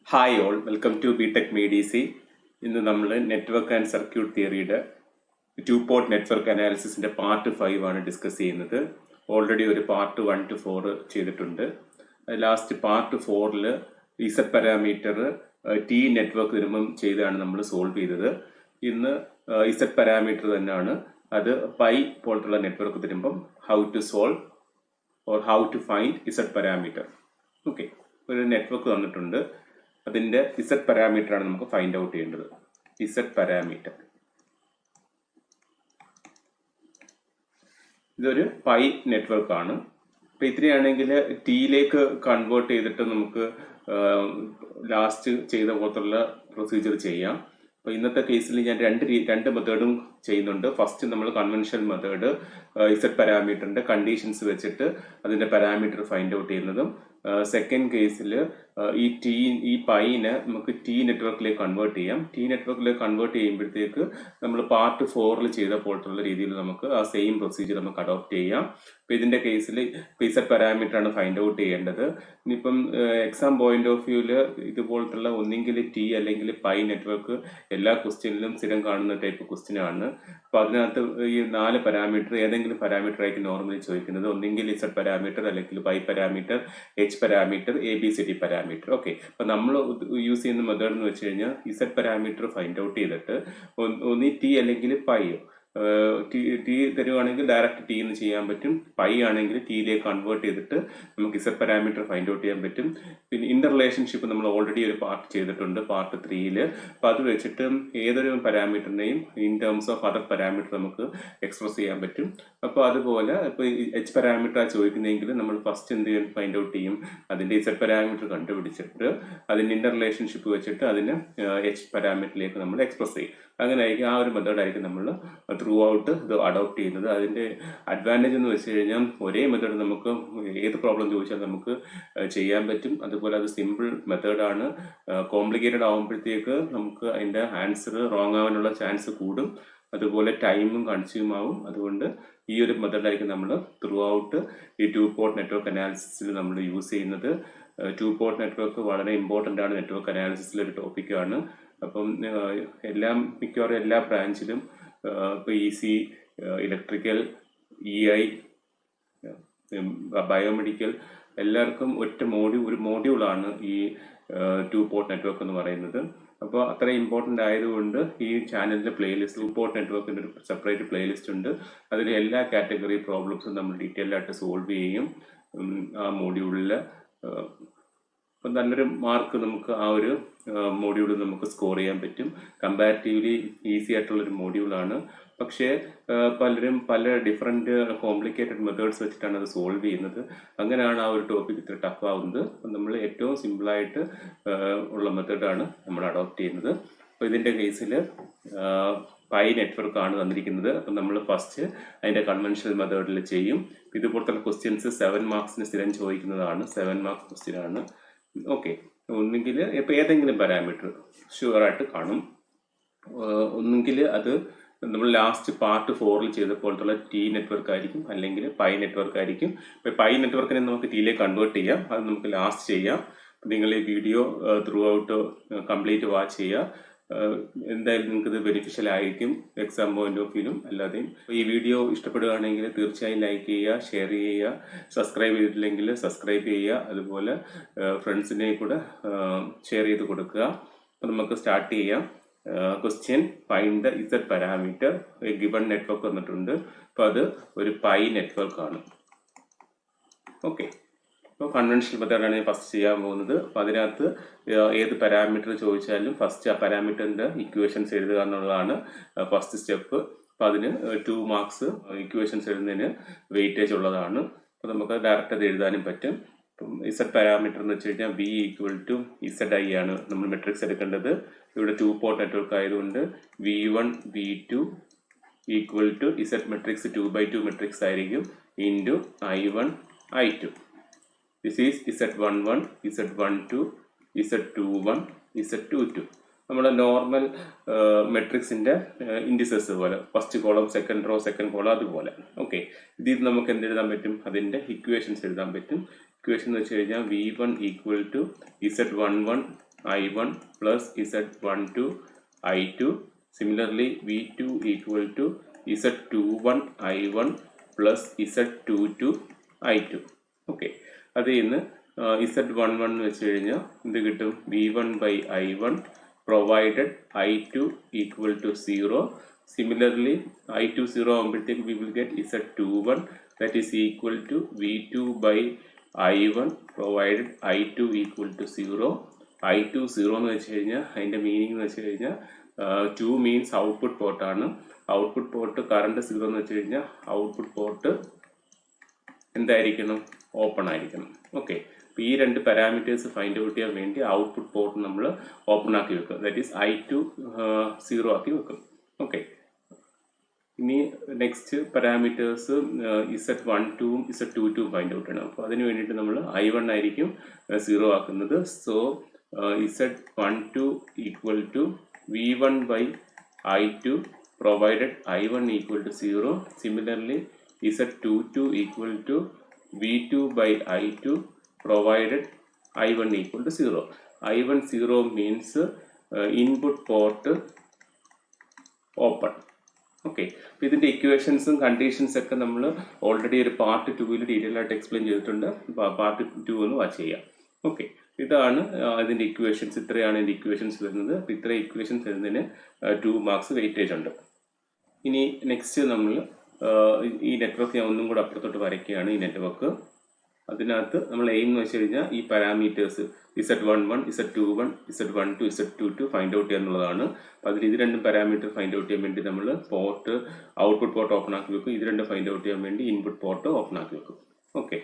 Hi all, welcome to BTech MEDC. ഇന്ന് നമ്മൾ network and circuit തിയറിയുടെ ടു പോർട്ട് നെറ്റ്വർക്ക് അനാലിസിസിൻ്റെ പാർട്ട് 5 ആണ് ഡിസ്കസ് ചെയ്യുന്നത്. ഓൾറെഡി ഒരു പാർട്ട് 1 to 4 ചെയ്തിട്ടുണ്ട്. Last part 4 Z parameter T network വരുമ്പം ചെയ്താണ് നമ്മൾ സോൾവ് ചെയ്തത്. ഇന്ന് ഇസഡ് പാരാമീറ്റർ തന്നെയാണ്, അത് പൈ പോലത്തുള്ള നെറ്റ്വർക്ക് തരുമ്പം how to solve or how to find Z parameter. Okay, ഒരു നെറ്റ്വർക്ക് തന്നിട്ടുണ്ട്, അതിൻ്റെ ഇസഡ് പാരാമീറ്റർ ആണ് നമുക്ക് ഫൈൻഡ് ഔട്ട് ചെയ്യേണ്ടത്. ഇസഡ് പാരാമീറ്റർ ഇതൊരു പൈ നെറ്റ്വർക്ക് ആണ്. ഇപ്പം ഇത്രയാണെങ്കിൽ ടിയിലേക്ക് കൺവേർട്ട് ചെയ്തിട്ട് നമുക്ക് ലാസ്റ്റ് ചെയ്ത പോലത്തുള്ള പ്രൊസീജിയർ ചെയ്യാം. അപ്പോൾ ഇന്നത്തെ കേസിൽ ഞാൻ രണ്ട് മെത്തേഡും ചെയ്യുന്നുണ്ട്. ഫസ്റ്റ് നമ്മൾ കൺവെൻഷണൽ മെത്തേഡ് ഇസഡ് പാരാമീറ്ററിൻ്റെ കണ്ടീഷൻസ് വെച്ചിട്ട് അതിൻ്റെ പാരാമീറ്റർ ഫൈൻഡ് ഔട്ട് ചെയ്യുന്നതും, സെക്കൻഡ് കേസിൽ ഈ പൈനെ നമുക്ക് ടി നെറ്റ്വർക്കിലേക്ക് കൺവേർട്ട് ചെയ്യാം. ടി നെറ്റ്വർക്കിലേക്ക് കൺവേർട്ട് ചെയ്യുമ്പോഴത്തേക്ക് നമ്മൾ പാർട്ട് 4 ചെയ്ത പോലത്തുള്ള രീതിയിൽ നമുക്ക് ആ സെയിം പ്രൊസീജിയർ നമുക്ക് അഡോപ്റ്റ് ചെയ്യാം. ഇപ്പം ഇതിൻ്റെ കേസിൽ ഇസഡ് പാരാമീറ്റർ ആണ് ഫൈൻഡ് ഔട്ട് ചെയ്യേണ്ടത്. ഇനിയിപ്പം എക്സാം പോയിന്റ് ഓഫ് വ്യൂവിൽ ഇതുപോലത്തുള്ള ഒന്നെങ്കിൽ ടി അല്ലെങ്കിൽ പൈ നെറ്റ്വർക്ക് എല്ലാ ക്വസ്റ്റ്യനിലും സ്ഥിരം കാണുന്ന ടൈപ്പ് ക്വസ്റ്റ്യൻ ആണ്. അപ്പോൾ അതിനകത്ത് ഈ 4 പാരാമീറ്റർ ഏതെങ്കിലും പാരാമീറ്റർ ആയിരിക്കും നോർമലി ചോദിക്കുന്നത്. ഒന്നെങ്കിൽ ഇസഡ് പാരാമീറ്റർ, അല്ലെങ്കിൽ pi parameter, H parameter, ABCD parameter. Okay, അപ്പോൾ നമ്മൾ യൂസ് ചെയ്യുന്ന മെത്തേഡ് എന്ന് വെച്ച് കഴിഞ്ഞാൽ ഇസഡ് പാരാമീറ്റർ ഫൈൻഡ് ഔട്ട് ചെയ്തിട്ട് ഒന്നി ടി അല്ലെങ്കിൽ പൈ ടി തരുവാണെങ്കിൽ ഡയറക്റ്റ് ടി എന്ന് ചെയ്യാൻ പറ്റും. പൈ ആണെങ്കിൽ ടിയിലേക്ക് കൺവേർട്ട് ചെയ്തിട്ട് നമുക്ക് ഇസഡ് പാരാമീറ്റർ ഫൈൻഡ് ഔട്ട് ചെയ്യാൻ പറ്റും. പിന്നെ ഇൻ്റർ റിലേഷൻഷിപ്പ് നമ്മൾ ഓൾറെഡി ഒരു പാർട്ട് ചെയ്തിട്ടുണ്ട്, പാർട്ട് 3. അപ്പോൾ അത് വെച്ചിട്ട് ഏതൊരു പാരാമീറ്ററിനെയും in terms of other parameter നമുക്ക് എക്സ്പ്രസ് ചെയ്യാൻ പറ്റും. അപ്പോൾ അതുപോലെ ഇപ്പോൾ എച്ച് പാരാമീറ്റർ ചോദിക്കുന്നതെങ്കിൽ നമ്മൾ ഫസ്റ്റ് എന്ത് ചെയ്യാൻ ഫൈൻഡ് ഔട്ട് ചെയ്യും, അതിൻ്റെ ഇസഡ് പാരാമീറ്റർ കണ്ടുപിടിച്ചിട്ട് അതിൻ്റെ ഇൻ്റർ റിലേഷൻഷിപ്പ് വെച്ചിട്ട് അതിന് എച്ച് പാരാമീറ്ററിലേക്ക് നമ്മൾ എക്സ്പ്രസ് ചെയ്യും. അങ്ങനെ ആയിരിക്കും, ആ ഒരു മെത്തേഡായിരിക്കും നമ്മൾ ത്രൂ ഔട്ട് ഇത് അഡോപ്റ്റ് ചെയ്യുന്നത്. അതിൻ്റെ അഡ്വാൻറ്റേജ് എന്ന് വെച്ച് കഴിഞ്ഞാൽ ഒരേ മെത്തേഡ് നമുക്ക് ഏത് പ്രോബ്ലം ചോദിച്ചാൽ നമുക്ക് ചെയ്യാൻ പറ്റും. അതുപോലെ അത് സിമ്പിൾ മെത്തേഡാണ്. കോംപ്ലിക്കേറ്റഡ് ആകുമ്പോഴത്തേക്ക് നമുക്ക് അതിൻ്റെ ആൻസർ റോങ് ആവാനുള്ള ചാൻസ് കൂടും. അതുപോലെ ടൈമും കൺസ്യൂം ആവും. അതുകൊണ്ട് ഈ ഒരു മെത്തേഡായിരിക്കും നമ്മൾ ത്രൂ ഔട്ട് ഈ ടു പോർട്ട് നെറ്റ്വർക്ക് അനാലിസിസിൽ നമ്മൾ യൂസ് ചെയ്യുന്നത്. ടു പോർട്ട് നെറ്റ്വർക്ക് വളരെ ഇമ്പോർട്ടൻ്റ് ആണ്, നെറ്റ്വർക്ക് അനാലിസിസിലൊരു ടോപ്പിക്കാണ്. അപ്പം മിക്കവാറും എല്ലാ ബ്രാഞ്ചിലും ഇപ്പോൾ EC, ഇലക്ട്രിക്കൽ, EI, ബയോമെഡിക്കൽ എല്ലാവർക്കും ഒരു മോഡ്യൂളാണ് ഈ ടു പോർട്ട് നെറ്റ്വർക്ക് എന്ന് പറയുന്നത്. അപ്പോൾ അത്ര ഇമ്പോർട്ടൻ്റ് ആയതുകൊണ്ട് ഈ ചാനലിൻ്റെ പ്ലേലിസ്റ്റ് ടു പോർട്ട് നെറ്റ്വർക്കിൻ്റെ ഒരു സെപ്പറേറ്റ് പ്ലേലിസ്റ്റ് ഉണ്ട്. അതിൽ എല്ലാ കാറ്റഗറി പ്രോബ്ലംസും നമ്മൾ ഡീറ്റെയിൽഡ് ആയിട്ട് സോൾവ് ചെയ്യും ആ മോഡ്യൂളിൽ. അപ്പം നല്ലൊരു മാർക്ക് നമുക്ക് ആ ഒരു മോഡ്യൂളിൽ നമുക്ക് സ്കോർ ചെയ്യാൻ പറ്റും. കമ്പാരിറ്റീവ്ലി ഈസി ആയിട്ടുള്ളൊരു മോഡ്യൂളാണ്. പക്ഷേ പലരും പല ഡിഫറെൻറ്റ് കോംപ്ലിക്കേറ്റഡ് മെത്തേഡ്സ് വെച്ചിട്ടാണ് അത് സോൾവ് ചെയ്യുന്നത്. അങ്ങനെയാണ് ആ ഒരു ടോപ്പിക് ഇത്ര ടഫ് ആവുന്നത്. അപ്പം നമ്മൾ ഏറ്റവും സിമ്പിളായിട്ട് ഉള്ള മെത്തേഡാണ് നമ്മൾ അഡോപ്റ്റ് ചെയ്യുന്നത്. അപ്പോൾ ഇതിൻ്റെ കേസിൽ പൈ നെറ്റ്വർക്കാണ് തന്നിരിക്കുന്നത്. അപ്പം നമ്മൾ ഫസ്റ്റ് അതിൻ്റെ കൺവെൻഷണൽ മെത്തേഡിൽ ചെയ്യും. ഇതുപോലത്തെ ക്വസ്റ്റ്യൻസ് 7 മാർക്സിന് സ്ഥിരം ചോദിക്കുന്നതാണ്, 7 മാർക്സ് ക്വസ്റ്റ്യനാണ്. ഓക്കെ, ഒന്നുകിൽ ഇപ്പോൾ ഏതെങ്കിലും പാരാമീറ്റർ ഷുവറായിട്ട് കാണും. ഒന്നുകിൽ അത് നമ്മൾ ലാസ്റ്റ് പാർട്ട് 4 ചെയ്തപ്പോഴത്തുള്ള ടി നെറ്റ്വർക്ക് ആയിരിക്കും, അല്ലെങ്കിൽ പൈ നെറ്റ്വർക്ക് ആയിരിക്കും. ഇപ്പോൾ പൈ നെറ്റ്വർക്കിനെ നമുക്ക് ടിയിലേക്ക് കൺവേർട്ട് ചെയ്യാം, അത് നമുക്ക് ലാസ്റ്റ് ചെയ്യാം. നിങ്ങൾ ഈ video through out complete watch ചെയ്യുക. എന്തായാലും നിങ്ങൾക്കിത് ബെനിഫിഷ്യൽ ആയിരിക്കും എക്സാം പോയിന്റ് ഓഫ് വ്യൂവിലും അല്ലാതെയും. ഈ വീഡിയോ ഇഷ്ടപ്പെടുകയാണെങ്കിൽ തീർച്ചയായും ലൈക്ക് ചെയ്യുക, ഷെയർ ചെയ്യുക, സബ്സ്ക്രൈബ് ചെയ്തിട്ടില്ലെങ്കിൽ സബ്സ്ക്രൈബ് ചെയ്യുക. അതുപോലെ ഫ്രണ്ട്സിനെ കൂടെ ഷെയർ ചെയ്ത് കൊടുക്കുക. അപ്പോൾ നമുക്ക് സ്റ്റാർട്ട് ചെയ്യാം. Question, find the Z parameter. Given network വന്നിട്ടുണ്ട്. അപ്പോൾ അത് ഒരു പൈ നെറ്റ്വർക്കാണ്. ഓക്കെ, ഇപ്പോൾ കൺവെൻഷണൽ മെത്തേഡാണ് ഞാൻ ഫസ്റ്റ് ചെയ്യാൻ പോകുന്നത്. അപ്പോൾ അതിനകത്ത് ഏത് പാരാമീറ്റർ ചോദിച്ചാലും ഫസ്റ്റ് ആ പാരാമീറ്ററിൻ്റെ ഇക്വേഷൻസ് എഴുതുക എന്നുള്ളതാണ് ഫസ്റ്റ് സ്റ്റെപ്പ്. അപ്പോൾ അതിന് 2 മാർക്സ് ഇക്വേഷൻസ് എഴുതുന്നതിന് വെയിറ്റേജ് ഉള്ളതാണ്. അപ്പോൾ നമുക്ക് ഡയറക്റ്റ് അത് എഴുതാനും പറ്റും. ഇപ്പം ഇസഡ് പാരാമീറ്റർ എന്ന് വെച്ച് കഴിഞ്ഞാൽ V = ZI ആണ് നമ്മൾ മെട്രിക്സ് എടുക്കേണ്ടത്. ഇവിടെ 2 പോർട്ട് നെറ്റ്വർക്ക് ആയതുകൊണ്ട് V1 V2 = Z matrix 2x2 matrix ആയിരിക്കും into I1 I2. This is Z11, Z12, Z21, Z22. നമ്മുടെ നോർമൽ മെട്രിക്സിൻ്റെ ഇൻഡിസസ് പോലെ first column, second row, second column അതുപോലെ. ഓക്കെ, ഇതിൽ നമുക്ക് എന്തെഴുതാൻ പറ്റും, അതിൻ്റെ ഇക്വേഷൻസ് എഴുതാൻ പറ്റും. ഇക്വേഷൻ എന്ന് വെച്ച് കഴിഞ്ഞാൽ V1 = Z11 I1 plus Z12 I2. Similarly, V2 equal to Z21 I1 plus Z22 I2. Okay. അതിൽ നിന്ന് Z11 വെച്ച് കഴിഞ്ഞാൽ എന്ത് കിട്ടും? V1 by I1 provided I2 equal to 0. Similarly, I2 0 ആകുമ്പോഴത്തേക്ക് we will get Z21 that is equal to V2 by I1 provided I2 equal to 0. I2 0 എന്ന് വെച്ച് കഴിഞ്ഞാൽ അതിൻ്റെ മീനിങ് എന്ന് വെച്ച് കഴിഞ്ഞാൽ 2 മീൻസ് ഔട്ട്പുട്ട് പോർട്ടാണ്. ഔട്ട്പുട്ട് പോർട്ട് കറണ്ട് 0 എന്ന് വെച്ച് കഴിഞ്ഞാൽ ഔട്ട്പുട്ട് പോർട്ട് എന്തായിരിക്കണം? ഓപ്പൺ ആയിരിക്കണം. ഓക്കെ. അപ്പോൾ ഈ രണ്ട് പാരാമീറ്റേഴ്സ് ഫൈൻഡ് ഔട്ട് ചെയ്യാൻ വേണ്ടി ഔട്ട്പുട്ട് പോർട്ട് നമ്മൾ ഓപ്പൺ ആക്കി വെക്കും. ദാറ്റ് ഈസ് I2 0 ആക്കി വെക്കും. ഓക്കെ. ഇനി നെക്സ്റ്റ് പാരാമീറ്റേഴ്സ് Z12ഉം Z22ഉം ഫൈൻഡ് ഔട്ട് ചെയ്യണം. അപ്പോൾ അതിന് വേണ്ടിയിട്ട് നമ്മൾ I1 ആയിരിക്കും 0 ആക്കുന്നത്. So Z12 equal to V1 by I2 provided I1 equal to 0. Similarly, Z22 equal to V2 by I2 provided I1 equal to 0. I1 0 means input port open. Okay. അപ്പോൾ ഇതിൻ്റെ ഇക്വേഷൻസും conditions ഒക്കെ നമ്മൾ ഓൾറെഡി ഒരു part 2-ൽ detail ആയിട്ട് explain ചെയ്തിട്ടുണ്ട്. Part 2 ഒന്ന് watch ചെയ്യാം. Okay. ഇതാണ് ഇതിൻ്റെ ഇക്വേഷൻസ്. ഇത്രയാണ് ഇതിൻ്റെ ഇക്വേഷൻസ് വരുന്നത്. അപ്പോൾ ഇത്ര ഇക്വേഷൻസ് വരുന്നതിന് 2 മാർക്സ് വെയിറ്റേജ് ഉണ്ട്. ഇനി നെക്സ്റ്റ് നമ്മൾ ഈ നെറ്റ്വർക്ക് ഞാൻ ഒന്നും കൂടെ അപ്പുറത്തോട്ട് വരയ്ക്കുകയാണ്. ഈ നെറ്റ്വർക്ക് അതിനകത്ത് നമ്മൾ എയിം എന്ന് വെച്ച് കഴിഞ്ഞാൽ ഈ parameters Z11, Z21, Z12, Z22 find out ചെയ്യുക എന്നുള്ളതാണ്. അപ്പോൾ അതിൽ ഇത് രണ്ടും പാരാമീറ്റർ ഫൈൻഡ് ഔട്ട് ചെയ്യാൻ വേണ്ടി നമ്മൾ പോർട്ട് ഔട്ട്പുട്ട് പോർട്ട് ഓപ്പൺ ആക്കി വെക്കും. ഇത് രണ്ടും ഫൈൻഡ് ഔട്ട് ചെയ്യാൻ വേണ്ടി ഇൻപുട്ട് പോർട്ട് ഓപ്പൺ ആക്കി വെക്കും. ഓക്കെ.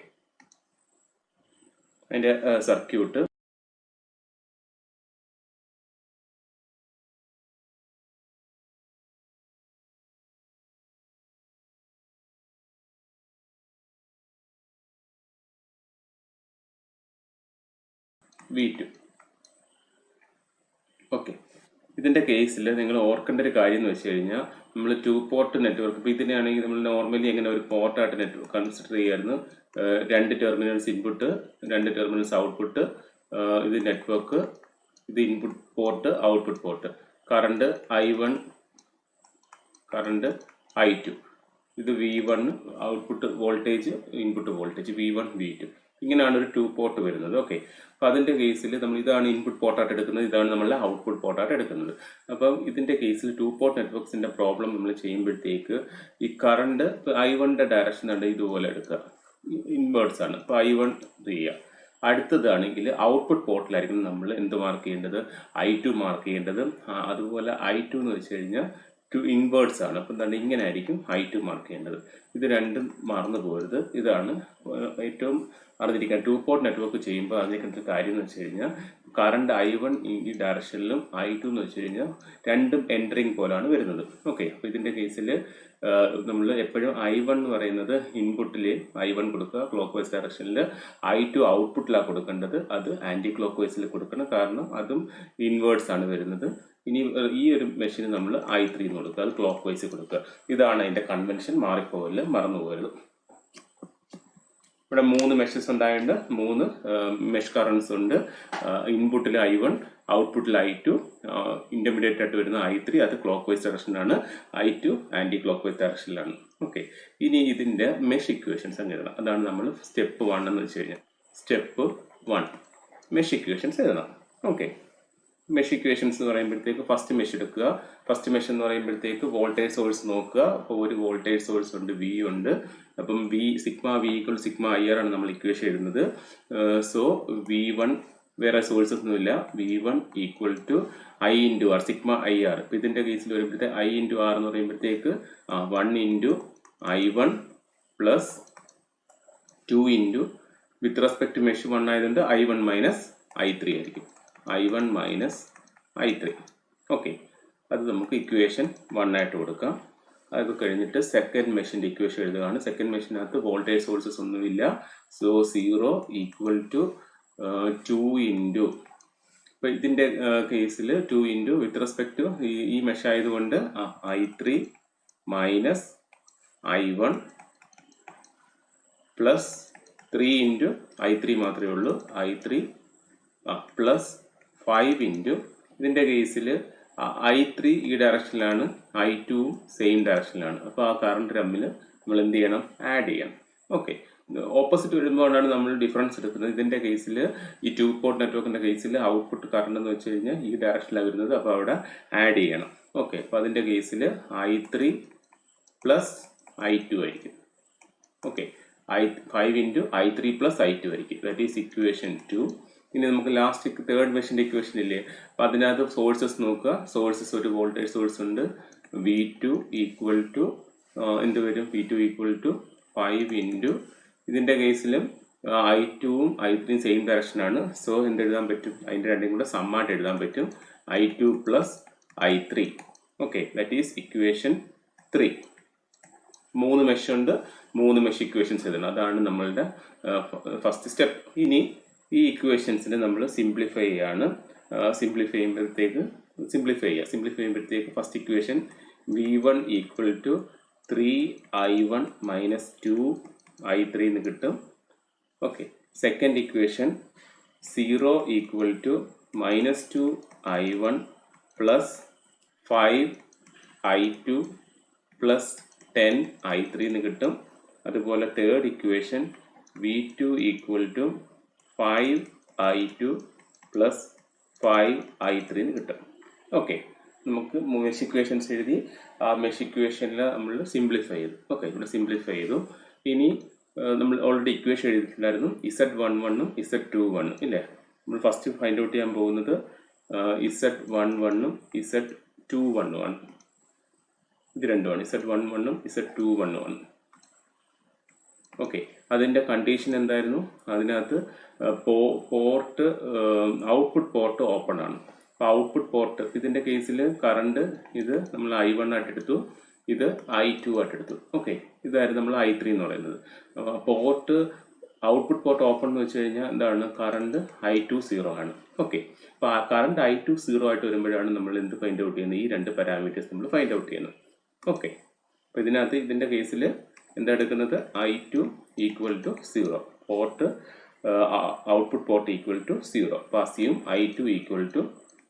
അതിൻ്റെ സർക്യൂട്ട് V2. ഓക്കെ. ഇതിൻ്റെ കേസിൽ നിങ്ങൾ ഓർക്കേണ്ട ഒരു കാര്യം എന്ന് വെച്ച് കഴിഞ്ഞാൽ നമ്മൾ 2 പോർട്ട് നെറ്റ്വർക്ക്, ഇപ്പോൾ ഇതിനാണെങ്കിൽ നമ്മൾ നോർമലി എങ്ങനെ ഒരു പോർട്ടായിട്ട് നെറ്റ്വർക്ക് കൺസിഡർ ചെയ്യായിരുന്നു. 2 ടെർമിനൽസ് ഇൻപുട്ട്, 2 ടെർമിനൽസ് ഔട്ട്പുട്ട്. ഇത് നെറ്റ്വർക്ക്, ഇത് input port, output port. Current I1, current I2. ഇത് V1, output voltage, input voltage V1 V2. ഇങ്ങനെയാണ് ഒരു 2 പോർട്ട് വരുന്നത്. ഓക്കെ. അപ്പോൾ അതിൻ്റെ കേസിൽ നമ്മൾ ഇതാണ് ഇൻപുട്ട് പോർട്ടായിട്ട് എടുക്കുന്നത്, ഇതാണ് നമ്മളുടെ ഔട്ട്പുട്ട് പോർട്ടായിട്ട് എടുക്കുന്നത്. അപ്പം ഇതിൻ്റെ കേസിൽ 2 പോർട്ട് നെറ്റ്വർക്ക്സിൻ്റെ പ്രോബ്ലം നമ്മൾ ചെയ്യുമ്പോഴത്തേക്ക് ഈ കറണ്ട് I1ൻ്റെ ഡയറക്ഷൻ ഉണ്ട് ഇതുപോലെ എടുക്കുക, ഇൻവേർട്സ് ആണ്. അപ്പോൾ I1 ചെയ്യുക. അടുത്തതാണെങ്കിൽ ഔട്ട്പുട്ട് പോർട്ടിലായിരിക്കും നമ്മൾ എന്ത് മാർക്ക് ചെയ്യേണ്ടത്? I2 മാർക്ക് ചെയ്യേണ്ടത്. അതുപോലെ I2 എന്ന് വെച്ച് കഴിഞ്ഞാൽ ഇൻവേർട്സ് ആണ്. അപ്പം എന്താണ് ഇങ്ങനെ ആയിരിക്കും I2 മാർക്ക് ചെയ്യേണ്ടത്. ഇത് രണ്ടും മറന്നു പോകരുത്. ഇതാണ് ഏറ്റവും അറിഞ്ഞിരിക്കാൻ 2 പോർട്ട് നെറ്റ്വർക്ക് ചെയ്യുമ്പോൾ അതിനൊരു കാര്യം എന്ന് വെച്ച് കഴിഞ്ഞാൽ കറണ്ട് I1 ഈ ഡയറക്ഷനിലും I2 എന്ന് വെച്ച് കഴിഞ്ഞാൽ രണ്ടും എൻറ്ററിങ് പോലാണ് വരുന്നത്. ഓക്കെ. അപ്പോൾ ഇതിൻ്റെ കേസിൽ നമ്മൾ എപ്പോഴും I1 എന്ന് പറയുന്നത് ഇൻപുട്ടിൽ I1 കൊടുക്കുക ക്ലോക്ക് വൈസ് ഡയറക്ഷനിൽ, I2 ഔട്ട്പുട്ടിലാണ് കൊടുക്കേണ്ടത്. അത് ആൻറ്റി ക്ലോക്ക് വൈസിൽ കൊടുക്കണം, കാരണം അതും ഇൻവേർട്സ് ആണ് വരുന്നത്. ഇനി ഈ ഒരു മെഷീന് നമ്മൾ I3 എന്ന് കൊടുക്കുക, അത് ക്ലോക്ക് വൈസ് കൊടുക്കുക. ഇതാണ് അതിൻ്റെ കൺവെൻഷൻ. മാറിപ്പോകല്, മറന്നു പോകരുത്. ഇവിടെ 3 മെഷസ് ഉണ്ടായതുകൊണ്ട് 3 മെഷ് കറൻസ് ഉണ്ട്. ഇൻപുട്ടിൽ I1, ഔട്ട്പുട്ടിൽ I2, ഇൻ്റർമീഡിയറ്റ് ആയിട്ട് വരുന്ന I3, അത് ക്ലോക്ക് വൈസ് ഡയറക്ഷനിലാണ്. I2 ആൻറ്റി ക്ലോക്ക് വൈസ് ഡയറക്ഷനിലാണ്. ഓക്കെ. ഇനി ഇതിൻ്റെ മെഷ് ഇക്വേഷൻസ് അങ്ങ് എഴുതണം. അതാണ് നമ്മൾ സ്റ്റെപ്പ് 1 എന്ന് വെച്ച് കഴിഞ്ഞാൽ. സ്റ്റെപ്പ് 1 മെഷ് ഇക്വേഷൻസ് എഴുതണം. ഓക്കെ. മെഷ് ഇക്വേഷൻസ് എന്ന് പറയുമ്പോഴത്തേക്ക് ഫസ്റ്റ് മെഷ് എടുക്കുക. ഫസ്റ്റ് മെഷ് എന്ന് പറയുമ്പോഴത്തേക്ക് വോൾട്ടേജ് സോഴ്സ് നോക്കുക. അപ്പോൾ ഒരു വോൾട്ടേജ് സോഴ്സ് ഉണ്ട്, V ഉണ്ട്. അപ്പം sigma V equal sigma IR ആണ് നമ്മൾ ഇക്വേഷൻ എഴുതുന്നത്. സോ V1 വേറെ സോഴ്സസ് ഒന്നുമില്ല. V1 equal to I into R, sigma IR. അപ്പോൾ ഇതിൻ്റെ കേസിൽ വരുമ്പോഴത്തേക്ക് I ഇൻറ്റു ആർ എന്ന് പറയുമ്പോഴത്തേക്ക് 1 into I1 plus 2 into with respect to mesh 1 ആയതുകൊണ്ട് I1 മൈനസ് I3 ആയിരിക്കും. I1 minus I3. ഓക്കെ. അത് നമുക്ക് ഇക്വേഷൻ 1 ആയിട്ട് കൊടുക്കാം. അത് കഴിഞ്ഞിട്ട് സെക്കൻഡ് മെഷീൻ്റെ ഇക്വേഷൻ എഴുതുകയാണ്. സെക്കൻഡ് മെഷീനകത്ത് വോൾട്ടേജ് സോഴ്സസ് ഒന്നുമില്ല. സോ 0 ഈക്വൽ ടു 2 ഇൻറ്റു, ഇപ്പോൾ ഇതിൻ്റെ കേസിൽ 2 ഇൻറ്റു വിത്ത് റെസ്പെക്ട് ടു ഈ മെഷ് ആയതുകൊണ്ട് I3 മൈനസ് I1 പ്ലസ് 3 ഇൻറ്റു I3 മാത്രമേ ഉള്ളൂ. I3 പ്ലസ് 5 ഇൻറ്റു ഇതിൻ്റെ കേസിൽ I3 ഈ ഡയറക്ഷനിലാണ്, I2 സെയിം ഡയറക്ഷനിലാണ്. അപ്പോൾ ആ കറണ്ട് തമ്മിൽ നമ്മൾ എന്ത് ചെയ്യണം? ആഡ് ചെയ്യണം. ഓക്കെ, ഓപ്പോസിറ്റ് വരുമ്പോഴാണ് നമ്മൾ ഡിഫറൻസ് എടുക്കുന്നത്. ഇതിൻ്റെ കേസിൽ ഈ 2 പോർട്ട് നെറ്റ്വർക്കിൻ്റെ കേസിൽ ഔട്ട്പുട്ട് കറണ്ട് എന്ന് വെച്ച് കഴിഞ്ഞാൽ ഈ ഡയറക്ഷനിലാണ് വരുന്നത്. അപ്പോൾ അവിടെ ആഡ് ചെയ്യണം. ഓക്കെ, അപ്പോൾ അതിൻ്റെ കേസിൽ I3 പ്ലസ് I2 ആയിരിക്കും. Okay, 5 into I3 plus I2 ആയിരിക്കും. That is equation 2. ഇനി നമുക്ക് ലാസ്റ്റ് തേർഡ് മെഷീൻ്റെ ഇക്വേഷൻ ഇല്ലേ, അപ്പോൾ അതിനകത്ത് സോഴ്സസ് നോക്കുക. സോഴ്സസ് ഒരു വോൾട്ടേജ് സോഴ്സ് ഉണ്ട്. V2 ഈക്വൽ ടു എന്ത് വരും? V2 ഈക്വൽ ടു 5 ഇൻറ്റു ഇതിൻ്റെ കേസിലും I2ഉം I3യും സെയിം ഡയറക്ഷനാണ്. സോ എന്ത് എഴുതാൻ പറ്റും? അതിൻ്റെ രണ്ടും കൂടെ സമ്മായിട്ട് എഴുതാൻ പറ്റും. I2 plus I3. Okay, that is equation 3. 3 mesh ഉണ്ട്, 3 മെഷ് ഇക്വേഷൻസ് എഴുതണം. അതാണ് നമ്മളുടെ ഫസ്റ്റ് സ്റ്റെപ്പ്. ഇനി ഈ ഇക്വേഷൻസിനെ നമ്മൾ സിംപ്ലിഫൈ ചെയ്യാണ്. സിംപ്ലിഫൈ ചെയ്യുമ്പോഴത്തേക്ക് first equation V1 equal to 3I1 minus 2I3 എന്ന് കിട്ടും. Okay, second equation 0 equal to minus 2I1 plus 5I2 plus 10I3 എന്ന് കിട്ടും. അതുപോലെ third equation V2 equal to 5I2 plus 5I3 എന്ന് കിട്ടും. ഓക്കെ, നമുക്ക് മെഷ് ഇക്വേഷൻസ് എഴുതി. ആ മെഷ് ഇക്വേഷനിൽ നമ്മൾ സിംപ്ലിഫൈ ചെയ്തു. ഓക്കെ, ഇവിടെ സിംപ്ലിഫൈ ചെയ്തു. ഇനി നമ്മൾ ഓൾറെഡി ഇക്വേഷൻ എഴുതിയിട്ടുണ്ടായിരുന്നു, Z11ഉം Z21ഉം ഇല്ലേ. നമ്മൾ ഫസ്റ്റ് ഫൈൻഡ് ഔട്ട് ചെയ്യാൻ പോകുന്നത് Z11ഉം Z21ഉം ആണ്. ഇത് രണ്ടുമാണ്, Z11ഉം Z21ഉം ആണ്. ഓക്കെ, അതിൻ്റെ കണ്ടീഷൻ എന്തായിരുന്നു? അതിനകത്ത് പോർട്ട് ഔട്ട്പുട്ട് പോർട്ട് ഓപ്പൺ ആണ്. അപ്പോൾ ഔട്ട്പുട്ട് പോർട്ട് ഇതിൻ്റെ കേസിൽ കറണ്ട് ഇത് നമ്മൾ I1 ആയിട്ട് എടുത്തു, ഇത് I2 ആയിട്ട് എടുത്തു. ഓക്കെ, ഇതായിരുന്നു നമ്മൾ I3 എന്ന് പറയുന്നത്. പോർട്ട് ഔട്ട്പുട്ട് പോർട്ട് ഓപ്പൺ എന്ന് വെച്ച് കഴിഞ്ഞാൽ എന്താണ്? കറണ്ട് I2 0 ആണ്. ഓക്കെ, അപ്പോൾ ആ കറണ്ട് I2 0 ആയിട്ട് വരുമ്പോഴാണ് നമ്മൾ എന്ത് ഫൈൻഡ് ഔട്ട് ചെയ്യുന്നത്? ഈ രണ്ട് പാരാമീറ്റേഴ്സ് നമ്മൾ ഫൈൻഡ് ഔട്ട് ചെയ്യുന്നത്. ഓക്കെ, അപ്പോൾ ഇതിനകത്ത് ഇതിൻ്റെ കേസിൽ എന്താ എടുക്കുന്നത്? I2 equal to 0, port output port equal to 0. അപ്പോൾ അസ്യൂം I2 ഈക്വൽ ടു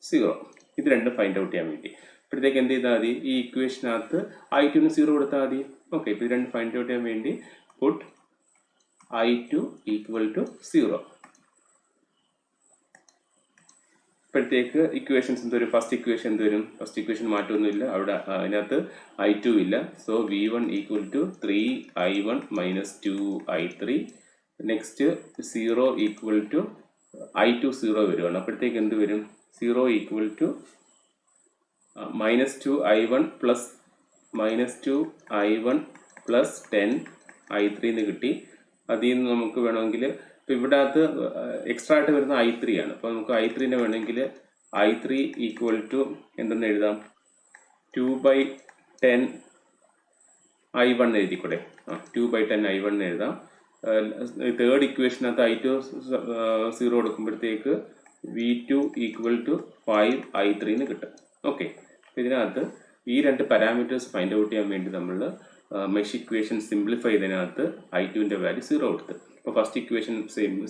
0. ഇത് രണ്ടും ഫൈൻഡ് ഔട്ട് ചെയ്യാൻ വേണ്ടി ഇപ്പോഴത്തേക്ക് എന്ത് ചെയ്താൽ മതി? ഈ ഇക്വേഷനകത്ത് I2ന് 0 കൊടുത്താൽ മതി. ഓക്കെ, ഇപ്പോൾ ഇത് രണ്ട് ഫൈൻഡ് ഔട്ട് ചെയ്യാൻ വേണ്ടി പുട്ട് I2 ഈക്വൽ ടു 0. ഇപ്പോഴത്തേക്ക് ഇക്വേഷൻസ് എന്ത് വരും? ഫസ്റ്റ് ഇക്വേഷൻ എന്ത് വരും? ഫസ്റ്റ് ഇക്വേഷൻ മാറ്റമൊന്നുമില്ല, അവിടെ അതിനകത്ത് I2 ഇല്ല. So V1 equal to 3I1 minus 2I3. Next 0 equal to I2 0 വരുവാണ്. അപ്പോഴത്തേക്ക് എന്ത് വരും? 0 equal to minus 2I1 plus minus 2I1 plus 10I3 എന്ന് കിട്ടി. അതിൽ നിന്ന് നമുക്ക് വേണമെങ്കിൽ ഇപ്പോൾ ഇവിടെ അകത്ത് എക്സ്ട്രാ ആയിട്ട് വരുന്ന I3 ആണ്. അപ്പോൾ നമുക്ക് I3നെ വേണമെങ്കിൽ I3 ഈക്വൽ ടു എന്തെന്ന് എഴുതാം? 2/10I1 എഴുതിക്കൂടെ? 2/10I1 എഴുതാം. തേർഡ് ഇക്വേഷനകത്ത് I2 0 കൊടുക്കുമ്പോഴത്തേക്ക് V2 ഈക്വൽ ടു 5I3 എന്ന് കിട്ടും. ഓക്കെ, ഇതിനകത്ത് ഈ രണ്ട് പാരാമീറ്റേഴ്സ് ഫൈൻഡ് ഔട്ട് ചെയ്യാൻ വേണ്ടി നമ്മൾ മെഷ് ഇക്വേഷൻ സിംപ്ലിഫൈ ചെയ്തതിനകത്ത് I2ൻ്റെ വാല്യൂ 0 കൊടുത്ത്. അപ്പോൾ ഫസ്റ്റ് ഇക്വേഷൻ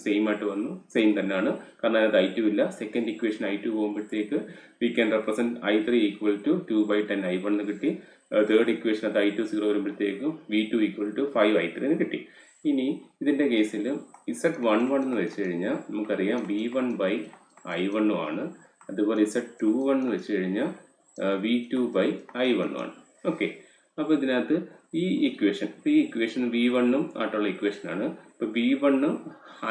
സെയിം ആയിട്ട് വന്നു, സെയിം തന്നെയാണ്, കാരണം അതിനകത്ത് I2 ഇല്ല. സെക്കൻഡ് ഇക്വേഷൻ I2 പോകുമ്പോഴത്തേക്ക് we can represent I3 equal to 2/10I1 എന്ന് കിട്ടി. തേർഡ് ഇക്വേഷനകത്ത് I2 0 വരുമ്പോഴത്തേക്കും V2 ഈക്വൽ ടു 5I3 എന്ന് കിട്ടി. ഇനി ഇതിൻ്റെ കേസിൽ Z11 എന്ന് വെച്ച് കഴിഞ്ഞാൽ നമുക്കറിയാം V1/I1 ആണ്. അതുപോലെ Z21 എന്ന് വെച്ച് കഴിഞ്ഞാൽ V2/I1 ആണ്. ഓക്കെ, അപ്പോൾ ഇതിനകത്ത് ഈ ഇക്വേഷൻ V1ഉം ആയിട്ടുള്ള ഇക്വേഷനാണ്. ഇപ്പോൾ V1ഉം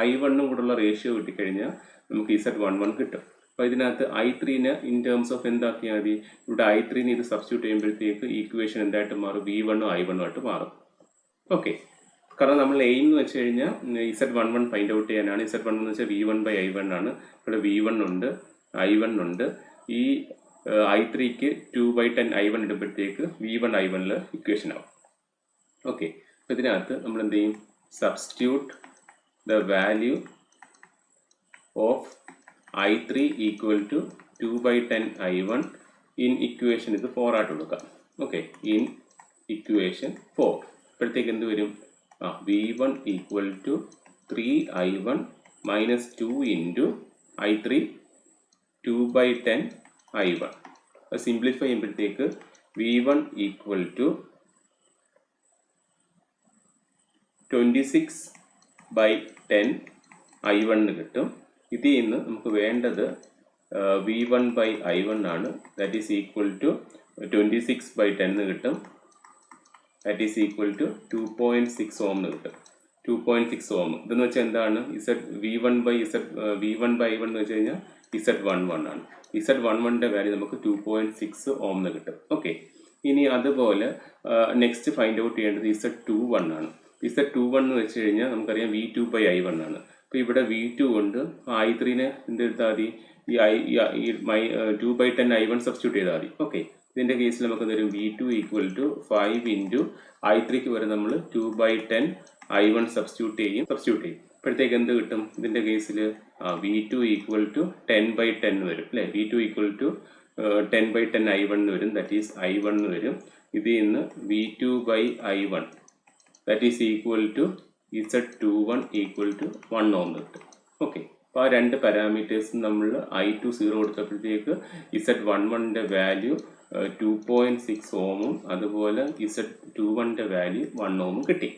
I1ഉം കൂടെയുള്ള റേഷ്യോ കിട്ടിക്കഴിഞ്ഞാൽ നമുക്ക് Z11 കിട്ടും. അപ്പോൾ ഇതിനകത്ത് I3നെ ഇൻ ടേംസ് ഓഫ് എന്താക്കിയാൽ മതി? ഇവിടെ I3നെ ഇത് സബ്സ്റ്റിറ്റ്യൂട്ട് ചെയ്യുമ്പോഴത്തേക്ക് ഇക്വേഷൻ എന്തായിട്ട് മാറും? V1ഉം I1ഉം ആയിട്ട് മാറും. ഓക്കെ, കാരണം നമ്മൾ എയിം എന്ന് വെച്ച് കഴിഞ്ഞാൽ Z11 ഫൈൻഡ് ഔട്ട് ചെയ്യാനാണ്. Z11 എന്ന് വെച്ചാൽ V1/I1 ആണ്. ഇവിടെ V1 ഉണ്ട്, I1 ഉണ്ട്. ഈ I3ക്ക് 2/10I1 ഇടുമ്പോഴത്തേക്ക് V1/I1 ഇക്വേഷൻ ആവും. ഓക്കെ, അപ്പോൾ ഇതിനകത്ത് നമ്മൾ എന്ത് ചെയ്യും? Substitute the value of I3 equal to 2/10I1 in equation ഇത് 4 ആയിട്ട് കൊടുക്കാം. ഓക്കെ, ഇൻ ഇക്വേഷൻ 4 ഇപ്പോഴത്തേക്ക് എന്ത് വരും? V1 equal to 3I1 minus 2 into I3 2/10 I1. Simplify ചെയ്യുമ്പോഴത്തേക്ക് V1 ഈക്വൽ ടു 26/10 I1 കിട്ടും. ഇതിൽ നിന്ന് നമുക്ക് വേണ്ടത് V1/I1 ആണ്. ദാറ്റ് ഈസ് ഈക്വൽ ടു 26/10 കിട്ടും. ദാറ്റ് ഈസ് ഈക്വൽ ടു 2.6 ഓം കിട്ടും. 2.6 ഓം ഇതെന്ന് വെച്ചാൽ എന്താണ്? V1/I1 എന്ന് വെച്ച് കഴിഞ്ഞാൽ Z11 ആണ്. Z11ന്റെ വാല്യൂ നമുക്ക് 2.6 ഓം കിട്ടും. ഓക്കെ, ഇനി അതുപോലെ നെക്സ്റ്റ് ഫൈൻഡ് ഔട്ട് ചെയ്യേണ്ടത് Z21 ആണ്. Z21 എന്ന് വെച്ച് കഴിഞ്ഞാൽ നമുക്കറിയാം V2/I1 ആണ്. അപ്പോൾ ഇവിടെ V2 കൊണ്ട് I3നെ എന്തെടുത്താൽ മതി? ഈ 2/10 I1 സബ്സ്റ്റിറ്റ്യൂട്ട് ചെയ്താൽ മതി. ഓക്കെ, ഇതിൻ്റെ കേസിൽ നമുക്ക് തരും V2 ഈക്വൽ ടു 5 ഇൻറ്റു I3ക്ക് വരെ നമ്മൾ 2/10 I1 സബ്സ്റ്റിറ്റ്യൂട്ട് ചെയ്യും. അപ്പോഴത്തേക്ക് എന്ത് കിട്ടും? ഇതിൻ്റെ കേസിൽ V2 ഈക്വൽ ടു 10/10 വരും അല്ലേ? V2 ഈക്വൽ ടു 10/10 I1 വരും. ദാറ്റ് ഈസ് I1 വരും. ഇതിൽ നിന്ന് V2/I1 that is equal to Z21 equal to 1 ohm കിട്ടും. ഓക്കെ, അപ്പോൾ ആ രണ്ട് പാരാമീറ്റേഴ്സും നമ്മൾ I2 0 കൊടുത്തപ്പോഴത്തേക്ക് Z11ന്റെ വാല്യൂ 2.6 ഓമും അതുപോലെ Z21ന്റെ വാല്യൂ 1 ഓമും കിട്ടി.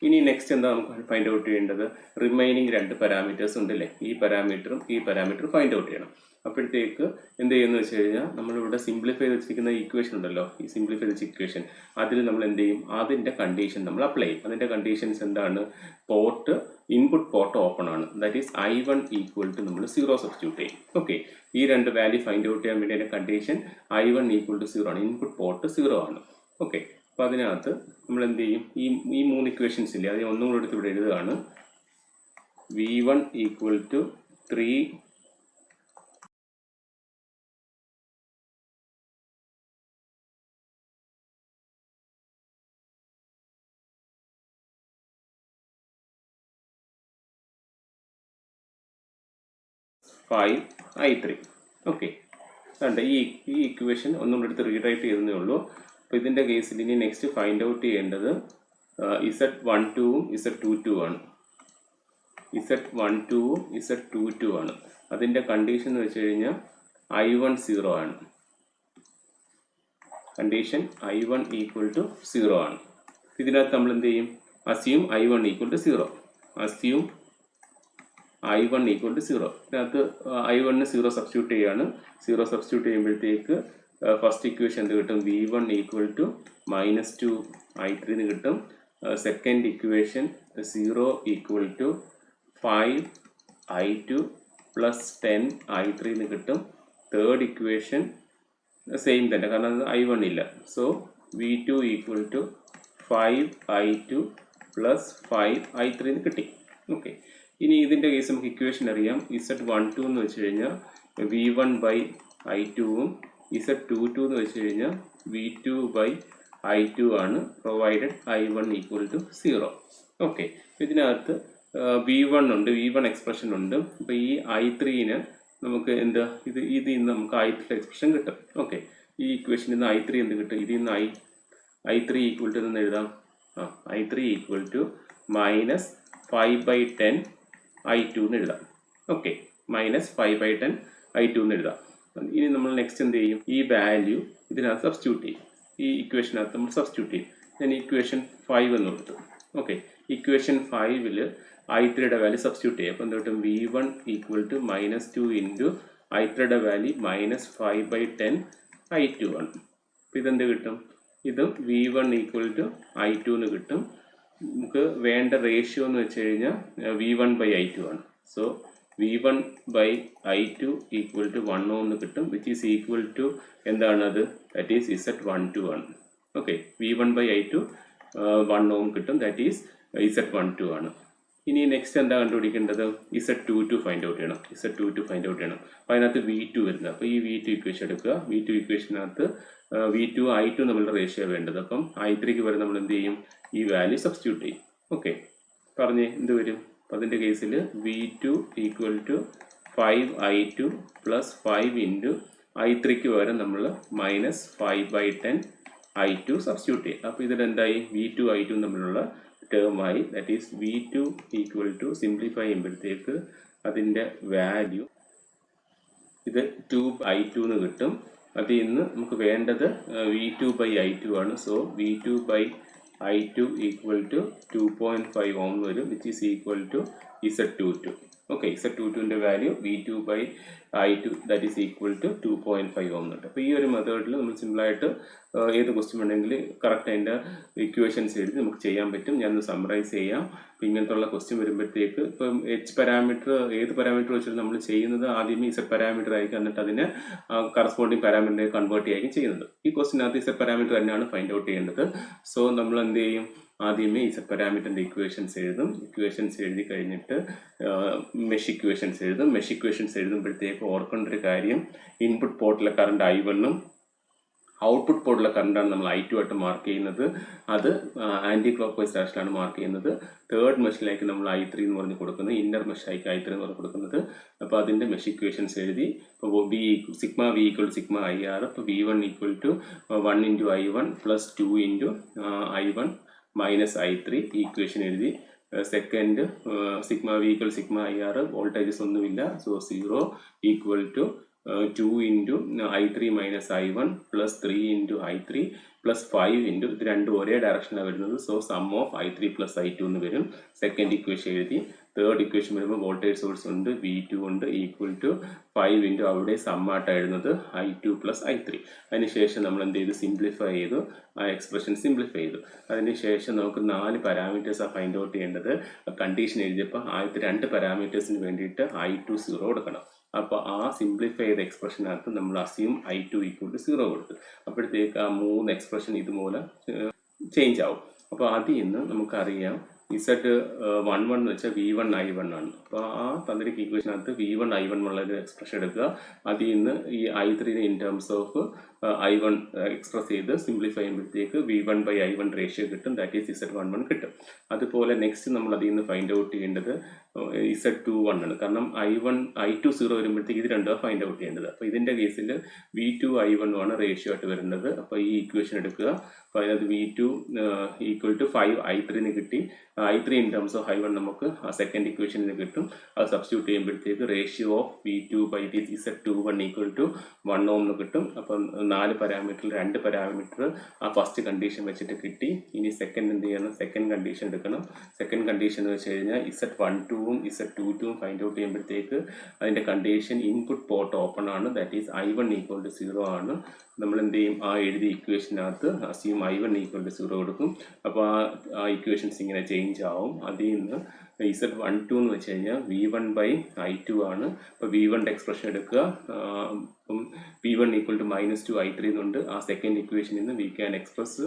ഇനി നെക്സ്റ്റ് എന്താ നമുക്ക് ഫൈൻഡ് ഔട്ട് ചെയ്യേണ്ടത്? റിമൈനിങ് രണ്ട് പാരാമീറ്റേഴ്സ് ഉണ്ടല്ലേ, ഈ പാരാമീറ്ററും ഫൈൻഡ് ഔട്ട് ചെയ്യണം. അപ്പോഴത്തേക്ക് എന്ത് ചെയ്യുന്നു വെച്ച് കഴിഞ്ഞാൽ നമ്മളിവിടെ സിംപ്ലിഫൈ ചെയ്ത് വെച്ചിരിക്കുന്ന ഇക്വേഷൻ ഉണ്ടല്ലോ, ഈ സിംപ്ലിഫൈ ചെയ്ത ഇക്വേഷൻ അതിൽ നമ്മൾ എന്ത് ചെയ്യും? അതിൻ്റെ കണ്ടീഷൻ നമ്മൾ അപ്ലൈ ചെയ്യും. അതിൻ്റെ കണ്ടീഷൻസ് എന്താണ്? ഇൻപുട്ട് പോർട്ട് ഓപ്പൺ ആണ്. That is I1 equal to നമ്മൾ 0 സബ്സ്റ്റിറ്റ്യൂട്ട് ചെയ്യും. ഓക്കെ, ഈ രണ്ട് വാല്യൂ ഫൈൻഡ് ഔട്ട് ചെയ്യാൻ വേണ്ടി അതിൻ്റെ കണ്ടീഷൻ I1 ഈക്വൽ ടു 0 ആണ്. ഇൻപുട്ട് പോർട്ട് 0 ആണ്. ഓക്കെ, അപ്പോൾ അതിനകത്ത് നമ്മൾ എന്ത് ചെയ്യും? ഈ മൂന്ന് ഇക്വേഷൻസ് ഇല്ലേ, അതിന് ഒന്നും കൂടെ എടുത്ത് ഇവിടെ എഴുതുകയാണ്. V1 equal to 3 5 I3. Okay, കണ്ട ഈ ഇക്വേഷൻ ഒന്നും കൂടെ എടുത്ത് റീറൈറ്റ് ചെയ്തേ ഉള്ളൂ. അപ്പോൾ ഇതിൻ്റെ കേസിൽ ഇനി നെക്സ്റ്റ് ഫൈൻഡ് ഔട്ട് ചെയ്യേണ്ടത് Z12ഉം Z22 ആണ്. Z12ഉം Z22 ആണ്. അതിൻ്റെ കണ്ടീഷൻ എന്ന് വെച്ച് കഴിഞ്ഞാൽ I1 0 ആണ്. കണ്ടീഷൻ I1 ഈക്വൽ ടു 0 ആണ്. ഇതിനകത്ത് നമ്മൾ എന്ത് ചെയ്യും? Assume I1 equal to 0. Assume I1 equal to 0. ഇതിനകത്ത് I1 0 സബ്സ്റ്റിറ്റ്യൂട്ട് ചെയ്യാണ്. 0 സബ്സ്റ്റിറ്റ്യൂട്ട് ചെയ്യുമ്പോഴത്തേക്ക് ഫസ്റ്റ് ഇക്വേഷൻ എന്ത് കിട്ടും? V1 ഈക്വൽ ടു -2 I3 എന്ന് കിട്ടും. Second equation 0 equal to 5 I2 plus 10 I3 എന്ന് കിട്ടും. തേർഡ് ഇക്വേഷൻ സെയിം തന്നെ, കാരണം അത് I1 ഇല്ല. So V2 equal to 5 I2 plus 5 I3 എന്ന് കിട്ടി. ഓക്കെ, ഇനി ഇതിൻ്റെ കേസ് നമുക്ക് ഇക്വേഷൻ അറിയാം. Z12 എന്ന് വെച്ച് കഴിഞ്ഞാൽ V1/I2ഉം Z22 എന്ന് വെച്ച് കഴിഞ്ഞാൽ V2/I2 ആണ്. Provided I1 equal to 0. Okay, ഇതിനകത്ത് V1 ഉണ്ട്, V1 എക്സ്പ്രഷൻ ഉണ്ട്. അപ്പോൾ ഈ I3ന് നമുക്ക് എന്താ ഇതിൽ നിന്ന് നമുക്ക് I3 എക്സ്പ്രഷൻ കിട്ടും. ഓക്കെ, ഈ ഇക്വേഷനിൽ നിന്ന് I3 എന്ത് കിട്ടും? ഇതിൽ നിന്ന് I3 ഈക്വൽ ടു എന്ന് എഴുതാം. I3 ഈക്വൽ ടു -5/10 I2 എന്ന് എഴുതാം. ഓക്കെ, -5/10 I2 എന്ന് എഴുതാം. ഇനി നമ്മൾ നെക്സ്റ്റ് എന്ത് ചെയ്യും? ഈ വാല്യൂ ഇതിനകത്ത് സബ്സ്റ്റിറ്റ്യൂട്ട് ചെയ്യും. ഈ ഇക്വേഷനകത്ത് നമ്മൾ സബ്സ്റ്റിറ്റ്യൂട്ട് ചെയ്യും. ഞാൻ ഇക്വേഷൻ 5 എന്ന് കൊടുത്തു. ഓക്കെ, ഇക്വേഷൻ 5ൽ I3യുടെ വാല്യൂ സബ്സ്റ്റിറ്റ്യൂട്ട് ചെയ്യും. അപ്പോൾ എന്ത് കിട്ടും? V1 ഈക്വൽ ടു -2 ഇൻറ്റു I3യുടെ വാല്യൂ -5/10 I2 ആണ്. അപ്പോൾ ഇതെന്ത് കിട്ടും? ഇത് V1 ഈക്വൽ ടു I2 എന്ന് കിട്ടും. നമുക്ക് വേണ്ട റേഷ്യോ എന്ന് വെച്ച് കഴിഞ്ഞാൽ V1/I2 ആണ്. So V1/I2 equal to 1 ohm എന്ന് കിട്ടും, വിച്ച് ഈസ് ഈക്വൽ ടു എന്താണ് അത്? ദാറ്റ് ഈസ് Z12 ആണ്. ഓക്കെ, V1/I2 1 ഓം കിട്ടും, ദാറ്റ് ഈസ് Z12 ആണ്. ഇനി നെക്സ്റ്റ് എന്താ കണ്ടുപിടിക്കേണ്ടത്? Z22 ഫൈൻഡ് ഔട്ട് ചെയ്യണം. അപ്പോൾ അതിനകത്ത് V2 വരുന്നത്. അപ്പോൾ ഈ V2 ഇക്വേഷൻ എടുക്കുക. V2 ഇക്വേഷനകത്ത് V2 I2 നമ്മളുടെ റേഷ്യോ വേണ്ടത്. അപ്പം I3ക്ക് വരെ നമ്മൾ എന്ത് ചെയ്യും? ഈ വാല്യൂ സബ്സ്റ്റിറ്റ്യൂട്ട് ചെയ്യും. ഓക്കെ, പറഞ്ഞേ എന്ത് വരും? അപ്പോൾ അതിൻ്റെ കേസിൽ V2 equal to 5 I2 plus 5 into I3ക്ക് വരെ നമ്മൾ -5/10 I2 സബ്സ്റ്റിറ്റ്യൂട്ട് ചെയ്യും. അപ്പോൾ ഇതിലെന്തായി? V2 I2 തമ്മിലുള്ള ടേമായി. That is V2 equal to simplify ചെയ്യുമ്പോഴത്തേക്ക് അതിൻ്റെ വാല്യൂ ഇത് 2I2 എന്ന് കിട്ടും. അതിൽ നിന്ന് നമുക്ക് വേണ്ടത് V2/I2 ആണ്. So V2/I2 equal to 2.5 ohm വരും, which is equal to Z22. Okay, Z22ൻ്റെ value V2/I2 that is equal to 2.5 ohm ഉണ്ട്. അപ്പോൾ ഈ ഒരു മെത്തേഡിൽ നമ്മൾ സിമ്പിളായിട്ട് ഏത് ക്വസ്റ്റ്യൻ വേണമെങ്കിൽ കറക്റ്റ് അതിൻ്റെ ഇക്വേഷൻസ് എഴുതി നമുക്ക് ചെയ്യാൻ പറ്റും. ഞാനൊന്ന് സമ്മറൈസ് ചെയ്യാം. അപ്പോൾ ഇങ്ങനത്തുള്ള ക്വസ്റ്റ്യൻ വരുമ്പോഴത്തേക്ക് ഇപ്പം H പാരാമീറ്റർ ഏത് പാരാമീറ്റർ വെച്ചിട്ട് നമ്മൾ ചെയ്യുന്നത് ആദ്യമേ Z പാരാമീറ്റർ ആയിരിക്കും, എന്നിട്ട് അതിനെ കറസ്പോണ്ടിങ് പാരാമീറ്ററിനെ കൺവേർട്ട് ചെയ്യുകയും ചെയ്യുന്നത്. ഈ ക്വസ്റ്റ്യനകത്ത് Z പാരാമീറ്റർ തന്നെയാണ് ഫൈൻഡ് ഔട്ട് ചെയ്യേണ്ടത്. സോ നമ്മൾ എന്ത് ചെയ്യും, ആദ്യമേ Z പാരാമീറ്ററിൻ്റെ ഇക്വേഷൻസ് എഴുതും. ഇക്വേഷൻസ് എഴുതി കഴിഞ്ഞിട്ട് മെഷ് ഇക്വേഷൻസ് എഴുതും. മെഷ് ഇക്വേഷൻസ് എഴുതുമ്പോഴത്തേക്ക് ഓർക്കേണ്ട ഒരു കാര്യം, ഇൻപുട്ട് പോർട്ടിലെ കറണ്ട് I1ഉം ഔട്ട്പുട്ട് പോർട്ടിലെ കറണ്ടാണ് നമ്മൾ I2 ആയിട്ട് മാർക്ക് ചെയ്യുന്നത്. അത് ആൻറ്റി ക്ലോക്ക് വൈസ് ഡയറക്ഷനിലാണ് മാർക്ക് ചെയ്യുന്നത്. തേർഡ് മെഷിലേക്ക് നമ്മൾ I3 എന്ന് പറഞ്ഞ് കൊടുക്കുന്നത്, ഇന്നർ മെഷായിക്ക് I3 എന്ന് പറഞ്ഞ് കൊടുക്കുന്നത്. അപ്പോൾ അതിൻ്റെ മെഷ് ഇക്വേഷൻസ് എഴുതി. ഇപ്പോൾ sigma V equal sigma IR. അപ്പോൾ V1 equal to 1 × I1 plus 2 × I1 minus I3 equation എഴുതി. Second sigma V equal sigma IR, voltages ഒന്നുമില്ല, സോ 0 ഈക്വൽ ടു 2 × I3 മൈനസ് I1 പ്ലസ് 3 × I3 പ്ലസ് 5 ഇത് രണ്ടും ഒരേ ഡയറക്ഷനാണ് വരുന്നത്. So some of I3 plus I2 എന്ന് വരും. സെക്കൻഡ് ഇക്വേഷൻ എഴുതി. തേർഡ് ഇക്വേഷൻ വരുമ്പോൾ വോൾട്ടേജ് സോഴ്സ് ഉണ്ട്, V2 ഉണ്ട്, ഈക്വൽ ടു 5 × അവിടെ സമ്മായിട്ട് എഴുതുന്നത് I2 പ്ലസ് I3. അതിനുശേഷം നമ്മൾ എന്ത് ചെയ്തു, സിംപ്ലിഫൈ ചെയ്തു, ആ എക്സ്പ്രഷൻ സിംപ്ലിഫൈ ചെയ്തു. അതിനുശേഷം നമുക്ക് 4 പാരാമീറ്റേഴ്സാണ് ഫൈൻഡ് ഔട്ട് ചെയ്യേണ്ടത്. കണ്ടീഷൻ എഴുതിയപ്പോൾ ആദ്യത്തെ 2 പാരാമീറ്റേഴ്സിന് വേണ്ടിയിട്ട് I2 0 കൊടുക്കണം. അപ്പോൾ ആ സിംപ്ലിഫൈ ചെയ്ത എക്സ്പ്രഷനകത്ത് നമ്മൾ അസ്യൂം I2 ഈക്വൽ ടു 0 കൊടുത്തു. അപ്പോഴത്തേക്ക് ആ 3 എക്സ്പ്രഷൻ ഇതുപോലെ ചേഞ്ച് ആവും. അപ്പോൾ അതിൽ നിന്ന് നമുക്കറിയാം Z11 എന്ന് വെച്ചാൽ V1 I1 ആണ്. അപ്പോൾ ആ തന്നിരിക്കുന്ന ഇക്വേഷനകത്ത് V1 I1 എന്നുള്ള ഒരു എക്സ്പ്രഷൻ എടുക്കുക. അതിൽ നിന്ന് ഈ I3 in terms of I1 express ചെയ്ത് സിംപ്ലിഫൈ ചെയ്യുമ്പോഴത്തേക്ക് V1/I1 റേഷ്യോ കിട്ടും, ദാറ്റ് ഈസ് Z11 കിട്ടും. അതുപോലെ നെക്സ്റ്റ് നമ്മൾ അതിൽ നിന്ന് ഫൈൻഡ് ഔട്ട് ചെയ്യേണ്ടത് Z21 ആണ്. കാരണം I2 0 വരുമ്പോഴത്തേക്ക് ഇത് രണ്ടും ഫൈൻഡ് ഔട്ട് ചെയ്യേണ്ടത്. അപ്പോൾ ഇതിൻ്റെ കേസിൽ V2 I1 ആണ് റേഷ്യോ ആയിട്ട് വരുന്നത്. അപ്പോൾ ഈ ഇക്വേഷൻ എടുക്കുക. അപ്പോൾ അതിനകത്ത് V2 ഈക്വൽ ടു 5 I3 കിട്ടി. I3 in terms of I1 നമുക്ക് ആ സെക്കൻഡ് ഇക്വേഷനിൽ കിട്ടും. അത് സബ്സ്റ്റിറ്റ്യൂട്ട് ചെയ്യുമ്പോഴത്തേക്ക് ratio of V2/Z21 equal to 1 ohm എന്ന് കിട്ടും. അപ്പം 4 പാരാമീറ്ററിൽ 2 പാരാമീറ്റർ ആ ഫസ്റ്റ് കണ്ടീഷൻ വെച്ചിട്ട് കിട്ടി. ഇനി സെക്കൻഡ് എന്ത് ചെയ്യണം, സെക്കൻഡ് കണ്ടീഷൻ എടുക്കണം. സെക്കൻഡ് കണ്ടീഷൻ എന്ന് വെച്ച് കഴിഞ്ഞാൽ Z12ഉം Z22ഉം ഫൈൻഡ് ഔട്ട് ചെയ്യുമ്പോഴത്തേക്ക് അതിൻ്റെ കണ്ടീഷൻ ഇൻപുട്ട് പോർട്ട് ഓപ്പൺ ആണ്, that is I1 equal to 0 ആണ്. നമ്മൾ എന്ത് ചെയ്യും, ആ എഴുതിയ ഇക്വേഷനകത്ത് അസ്യൂം I1 ഈക്വൽ ടു 0 കൊടുക്കും. അപ്പോൾ ആ ഇക്വേഷൻസ് ഇങ്ങനെ ചേഞ്ച് ആവും. അതിൽ നിന്ന് Z12 എന്ന് വെച്ച് കഴിഞ്ഞാൽ V1/I2 ആണ്. അപ്പോൾ V1ൻ്റെ എക്സ്പ്രഷൻ എടുക്കുക. അപ്പം V1 ഈക്വൽ ടു -2 I3 എന്നുണ്ട്. ആ സെക്കൻഡ് ഇക്വേഷനിൽ നിന്ന് we can express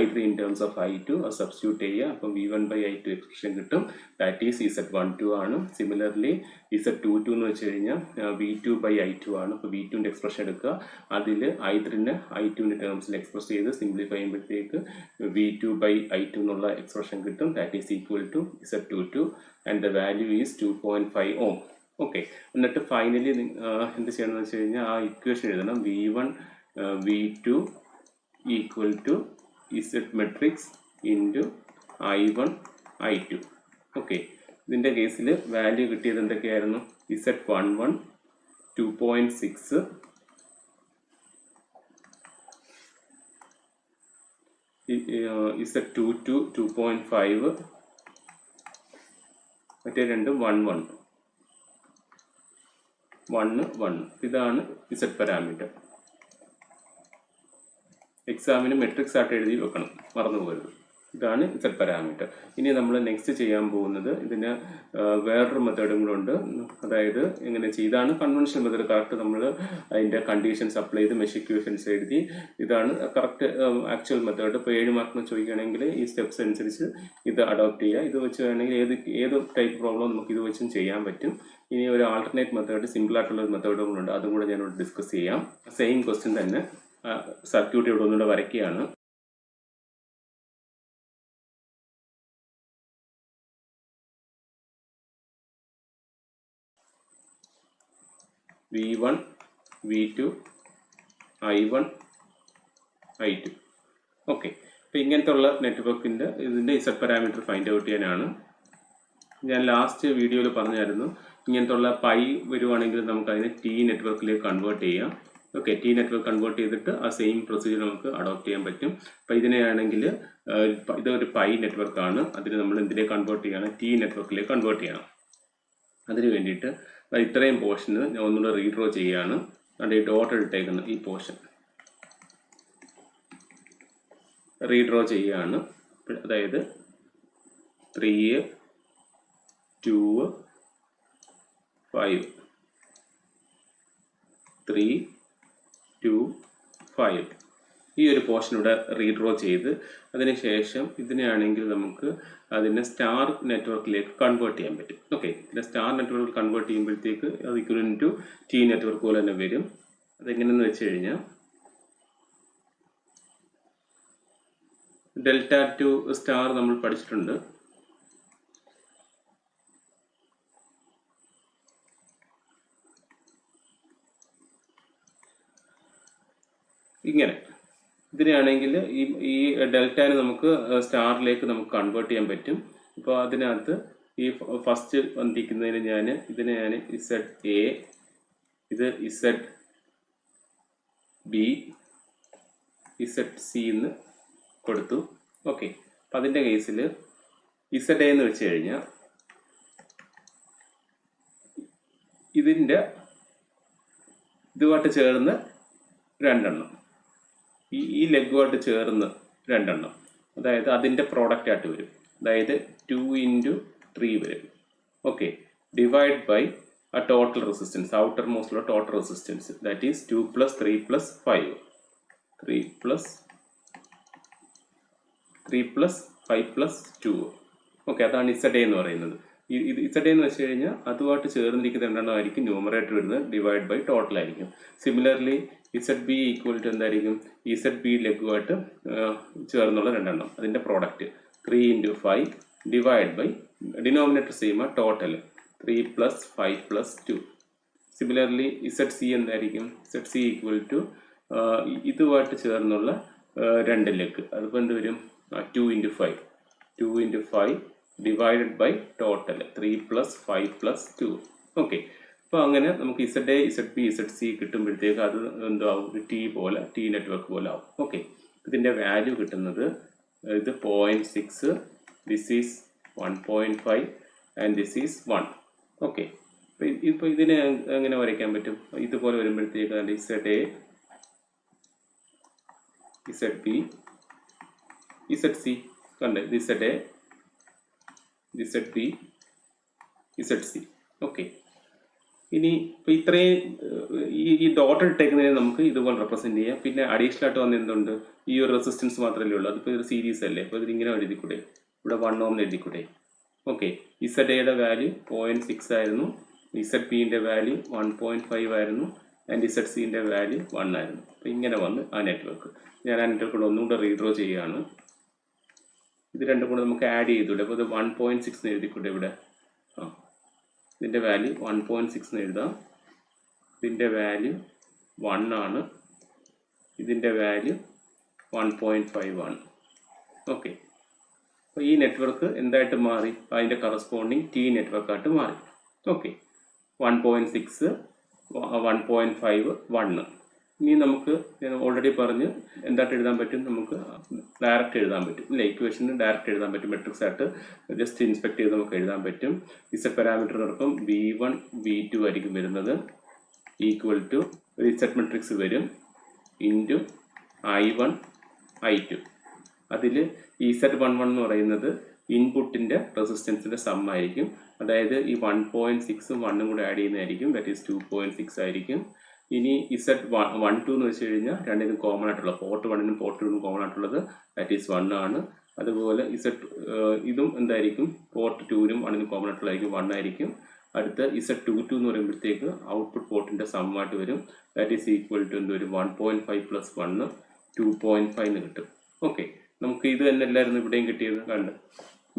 I3 in terms of I2, അത് സബ്സ്റ്റിറ്റ്യൂട്ട് ചെയ്യുക. അപ്പം V1/I2 എക്സ്പ്രഷൻ കിട്ടും, ദാറ്റ് ഈസ് Z12 ആണ്. സിമിലർലി Z22 എന്ന് വെച്ച് കഴിഞ്ഞാൽ V2/I2 ആണ്. അപ്പോൾ V2ൻ്റെ എക്സ്പ്രഷൻ എടുക്കുക. അതിൽ I3നെ I2ൻ്റെ ടേംസിൽ എക്സ്പ്രസ് ചെയ്ത് സിംപ്ലിഫൈ ചെയ്യുമ്പോഴത്തേക്ക് V2/I2 എന്നുള്ള എക്സ്പ്രഷൻ കിട്ടും, that is equal to Z22 and the value is 2.5 ohm. Okay, എന്നിട്ട് ഫൈനലി എന്ത് ചെയ്യണമെന്ന് വെച്ച് കഴിഞ്ഞാൽ ആ ഇക്വേഷൻ എഴുതണം. V1 V2 equal to Z matrix into I1 I2. Okay, ഇതിൻ്റെ കേസിൽ വാല്യൂ കിട്ടിയത് എന്തൊക്കെയായിരുന്നു? Z11 2.6, Z22 2.5, മറ്റേ രണ്ടും 1 1. ഇതാണ് Z പാരാമീറ്റർ. എക്സാമിന് മെട്രിക്സ് ആയിട്ട് എഴുതി വെക്കണം, മറന്നു പോകരുത്. ഇതാണ് Z പാരാമീറ്റർ. ഇനി നമ്മൾ നെക്സ്റ്റ് ചെയ്യാൻ പോകുന്നത് ഇതിന് വേറൊരു മെത്തേഡും കൂടെ ഉണ്ട്. അതായത് എങ്ങനെ ചെയ്താണ് കൺവെൻഷണൽ മെത്തേഡ്. കറക്റ്റ് നമ്മൾ അതിൻ്റെ കണ്ടീഷൻസ് അപ്ലൈ ചെയ്ത് മെഷ് ഇക്വേഷൻസ് എഴുതി. ഇതാണ് കറക്റ്റ് ആക്ച്വൽ മെത്തേഡ്. ഇപ്പോൾ 7 മാർക്കിന് ചോദിക്കുകയാണെങ്കിൽ ഈ സ്റ്റെപ്സ് അനുസരിച്ച് ഇത് അഡോപ്റ്റ് ചെയ്യുക. ഇത് വെച്ച് വേണമെങ്കിൽ ഏത് ടൈപ്പ് പ്രോബ്ലം നമുക്ക് ഇത് വെച്ചും ചെയ്യാൻ പറ്റും. ഇനി ഒരു ആൾട്ടർനേറ്റ് മെത്തേഡ്, സിമ്പിൾ ആയിട്ടുള്ള ഒരു മെത്തേഡുകളുണ്ട്, അതും കൂടെ ഞാനിവിടെ ഡിസ്കസ് ചെയ്യാം. സെയിം ക്വസ്റ്റ്യൻ തന്നെ സർക്യൂട്ട് ഇവിടെ ഒന്നുകൂടെ വരയ്ക്കുകയാണ്. V1 V2 I1 I2. Okay, അപ്പോൾ ഇങ്ങനത്തെ ഉള്ള നെറ്റ്വർക്കിൻ്റെ ഇതിൻ്റെ Z പാരാമീറ്റർ ഫൈൻഡ് ഔട്ട് ചെയ്യാനാണ്. ഞാൻ ലാസ്റ്റ് വീഡിയോയിൽ പറഞ്ഞായിരുന്നു ഇങ്ങനത്തുള്ള പൈ വരുവാണെങ്കിൽ നമുക്ക് അതിനെ ടി നെറ്റ്വർക്കിലേക്ക് കൺവേർട്ട് ചെയ്യാം. ഓക്കെ, ടി നെറ്റ്വർക്ക് കൺവേർട്ട് ചെയ്തിട്ട് ആ സെയിം പ്രൊസീജിയർ നമുക്ക് അഡോപ്റ്റ് ചെയ്യാൻ പറ്റും. അപ്പോൾ ഇതിനെയാണെങ്കിൽ ഇതൊരു പൈ നെറ്റ്വർക്കാണ്, അതിന് നമ്മൾ എന്തിലേക്ക് കൺവേർട്ട് ചെയ്യണം? ടി നെറ്റ്വർക്കിലേക്ക് കൺവേർട്ട് ചെയ്യണം. അതിന് വേണ്ടിയിട്ട് ഇത്രയും പോർഷന് ഞാൻ ഒന്നുകൂടെ റീഡ്രോ ചെയ്യുകയാണ്. അതുകൊണ്ട് ഈ ഡോട്ട് ഇട്ടേക്കുന്ന ഈ പോർഷൻ റീഡ്രോ ചെയ്യുകയാണ്. അതായത് 3, 2, 5, 3, 2, 5 ഈ ഒരു പോർഷൻ ഇവിടെ റീഡ്രോ ചെയ്ത് അതിനുശേഷം ഇതിനെയാണെങ്കിൽ നമുക്ക് അതിനെ സ്റ്റാർ നെറ്റ്വർക്കിലേക്ക് കൺവേർട്ട് ചെയ്യാൻ പറ്റും. ഓക്കെ, ഇതിനെ സ്റ്റാർ നെറ്റ്വർക്ക് കൺവേർട്ട് ചെയ്യുമ്പോഴത്തേക്ക് അത് ഇക്വലന്റ് ടു ടി നെറ്റ്വർക്ക് പോലെ തന്നെ വരും. അതെങ്ങനെയെന്ന് വെച്ച് കഴിഞ്ഞാൽ ഡെൽറ്റ ടു സ്റ്റാർ നമ്മൾ പഠിച്ചിട്ടുണ്ട്. ഇങ്ങനെ ഇതിനാണെങ്കിൽ ഈ ഡെൽറ്റാന് നമുക്ക് സ്റ്റാറിലേക്ക് നമുക്ക് കൺവേർട്ട് ചെയ്യാൻ പറ്റും. അപ്പോൾ അതിനകത്ത് ഈ ഫസ്റ്റ് വന്നിരിക്കുന്നതിന് ഇതിനെ ഞാൻ ZA, ഇത് ZB, ZC എന്ന് കൊടുത്തു. ഓക്കെ, അപ്പം അതിൻ്റെ കേസിൽ ZA എന്ന് വെച്ച് കഴിഞ്ഞാൽ ഇതുമായിട്ട് ചേർന്ന് രണ്ടെണ്ണം, ഈ ലെഗുമായിട്ട് ചേർന്ന് രണ്ടെണ്ണം, അതായത് അതിൻ്റെ പ്രോഡക്റ്റ് ആയിട്ട് വരും. അതായത് 2 × 3 വരും. ഓക്കെ, ഡിവൈഡ് ബൈ ആ ടോട്ടൽ റെസിസ്റ്റൻസ്, ഔട്ടർ മോസ്റ്റുള്ള total resistance, that is 2 + 3 + 5, 3 + 5 + 2. Okay, അതാണ് ZA എന്ന് പറയുന്നത്. ഇത് ZA എന്ന് വെച്ച് കഴിഞ്ഞാൽ അതുമായിട്ട് ചേർന്നിരിക്കുന്ന രണ്ടെണ്ണമായിരിക്കും ന്യൂമറേറ്റർ വരുന്നത്, ഡിവൈഡ് ബൈ ടോട്ടൽ ആയിരിക്കും. സിമിലർലി ZB ഈക്വൽ ടു എന്തായിരിക്കും? ZB ലെഗുമായിട്ട് ചേർന്നുള്ള രണ്ടെണ്ണം, അതിൻ്റെ product 3 × 5 divide by denominator same total 3 + 5 + 2. Similarly ZC എന്തായിരിക്കും? ZC ഈക്വൽ ടു ഇതുമായിട്ട് ചേർന്നുള്ള രണ്ട് ലെഗ്, അതിപ്പോൾ എന്ത് വരും? 2 × 5 ഡിവൈഡഡ് ബൈ ടോട്ടൽ 3 + 5 + 2. ഓക്കെ, അപ്പോൾ അങ്ങനെ നമുക്ക് ZA, ZB, ZC കിട്ടുമ്പോഴത്തേക്ക് അത് എന്താവും? ഒരു ടി നെറ്റ്വർക്ക് പോലെ ആവും. ഓക്കെ, ഇതിൻ്റെ വാല്യൂ കിട്ടുന്നത് ഇത് 0.6, this is 1.5 and this is 1. Okay, ഇപ്പോൾ ഇതിനെ എങ്ങനെ വരയ്ക്കാൻ പറ്റും? ഇതുപോലെ വരുമ്പോഴത്തേക്ക് ZA, ZB, ZC കണ്ടേ, ZA, ZB, ZC. ഓക്കെ, ഇനി ഇപ്പോൾ ഇത്രയും ഈ ഡോട്ട് ഇട്ടേക്കുന്നതിനെ നമുക്ക് ഇതുപോലെ റെപ്രസെൻറ്റ് ചെയ്യാം. പിന്നെ അഡീഷണൽ ആയിട്ട് വന്ന എന്തുണ്ട്? ഈ ഒരു റെസിസ്റ്റൻസ് മാത്രമല്ലേ ഉള്ളൂ. അതിപ്പോൾ ഒരു സീരീസ് അല്ലേ, അപ്പോൾ ഇതിങ്ങനെ എഴുതിക്കൂടെ? ഇവിടെ 1 Ω എഴുതിക്കൂടെ? ഓക്കെ, ZAയുടെ വാല്യൂ 0.6 ആയിരുന്നു, ZBൻ്റെ വാല്യൂ 1.5 ആയിരുന്നു, ആൻഡ് ZCൻ്റെ വാല്യൂ 1 ആയിരുന്നു. അപ്പോൾ ഇങ്ങനെ വന്ന് ആ നെറ്റ്വർക്ക്, ഞാൻ ആ നെറ്റ്വർക്ക് ഒന്നുകൂടെ റീഡ്രോ ചെയ്യുകയാണ്. ഇത് രണ്ടും കൂടെ നമുക്ക് ആഡ് ചെയ്തൂടെ? അപ്പോൾ ഇത് 1.6 എന്ന് എഴുതിക്കൂടെ ഇവിടെ? ഇതിൻ്റെ വാല്യൂ 1.6 എന്ന് എഴുതാം. ഇതിൻ്റെ വാല്യൂ 1 ആണ്, ഇതിൻ്റെ വാല്യൂ 1.5 ആണ്. ഓക്കെ, അപ്പോൾ ഈ നെറ്റ്വർക്ക് എന്തായിട്ട് മാറി? അതിൻ്റെ കറസ്പോണ്ടിങ് ടി നെറ്റ്വർക്കായിട്ട് മാറി. ഓക്കെ, 1.6, 1.5, 1. ഇനി നമുക്ക് ഞാൻ ഓൾറെഡി പറഞ്ഞ് എന്തായിട്ട് എഴുതാൻ പറ്റും? നമുക്ക് ഡയറക്റ്റ് എഴുതാൻ പറ്റും അല്ലേ? ഇക്വേഷന് ഡയറക്റ്റ് എഴുതാൻ പറ്റും. മെട്രിക്സ് ആയിട്ട് ജസ്റ്റ് ഇൻസ്പെക്ട് ചെയ്ത് നമുക്ക് എഴുതാൻ പറ്റും. Z പാരാമീറ്ററിനൊപ്പം V1, V2 ആയിരിക്കും വരുന്നത്, ഈക്വൽ ടു ഒരു Z മെട്രിക്സ് വരും ഇൻറ്റു I1, I2. അതിൽ Z11 എന്ന് പറയുന്നത് ഇൻപുട്ടിൻ്റെ റെസിസ്റ്റൻസിൻ്റെ സം ആയിരിക്കും. അതായത് ഈ 1.6ഉം 1ഉം കൂടെ ആഡ് ചെയ്യുന്നതായിരിക്കും, ദാറ്റ് ഈസ് 2.6 ആയിരിക്കും. ഇനി Z12 എന്ന് വെച്ച് കഴിഞ്ഞാൽ രണ്ടിനും കോമൺ ആയിട്ടുള്ള, പോർട്ട് 1നും പോർട്ട് 2നും കോമൺ ആയിട്ടുള്ളത്, ദാറ്റ് ഈസ് 1 ആണ്. അതുപോലെ ഇതും എന്തായിരിക്കും? പോർട്ട് 2നും 1നും കോമൺ ആയിട്ടുള്ളതായിരിക്കും, 1 ആയിരിക്കും. അടുത്ത Z22 എന്ന് പറയുമ്പോഴത്തേക്ക് ഔട്ട്പുട്ട് പോർട്ടിൻ്റെ സമ്മായിട്ട് വരും, ദാറ്റ് ഈസ് ഈക്വൽ ടു എന്ത് വരും? 1.5 + 1, 2.5 എന്ന് കിട്ടും. ഓക്കെ, നമുക്ക് ഇത് തന്നെ എല്ലാവരും ഇവിടെയും കിട്ടിയത് കണ്ട്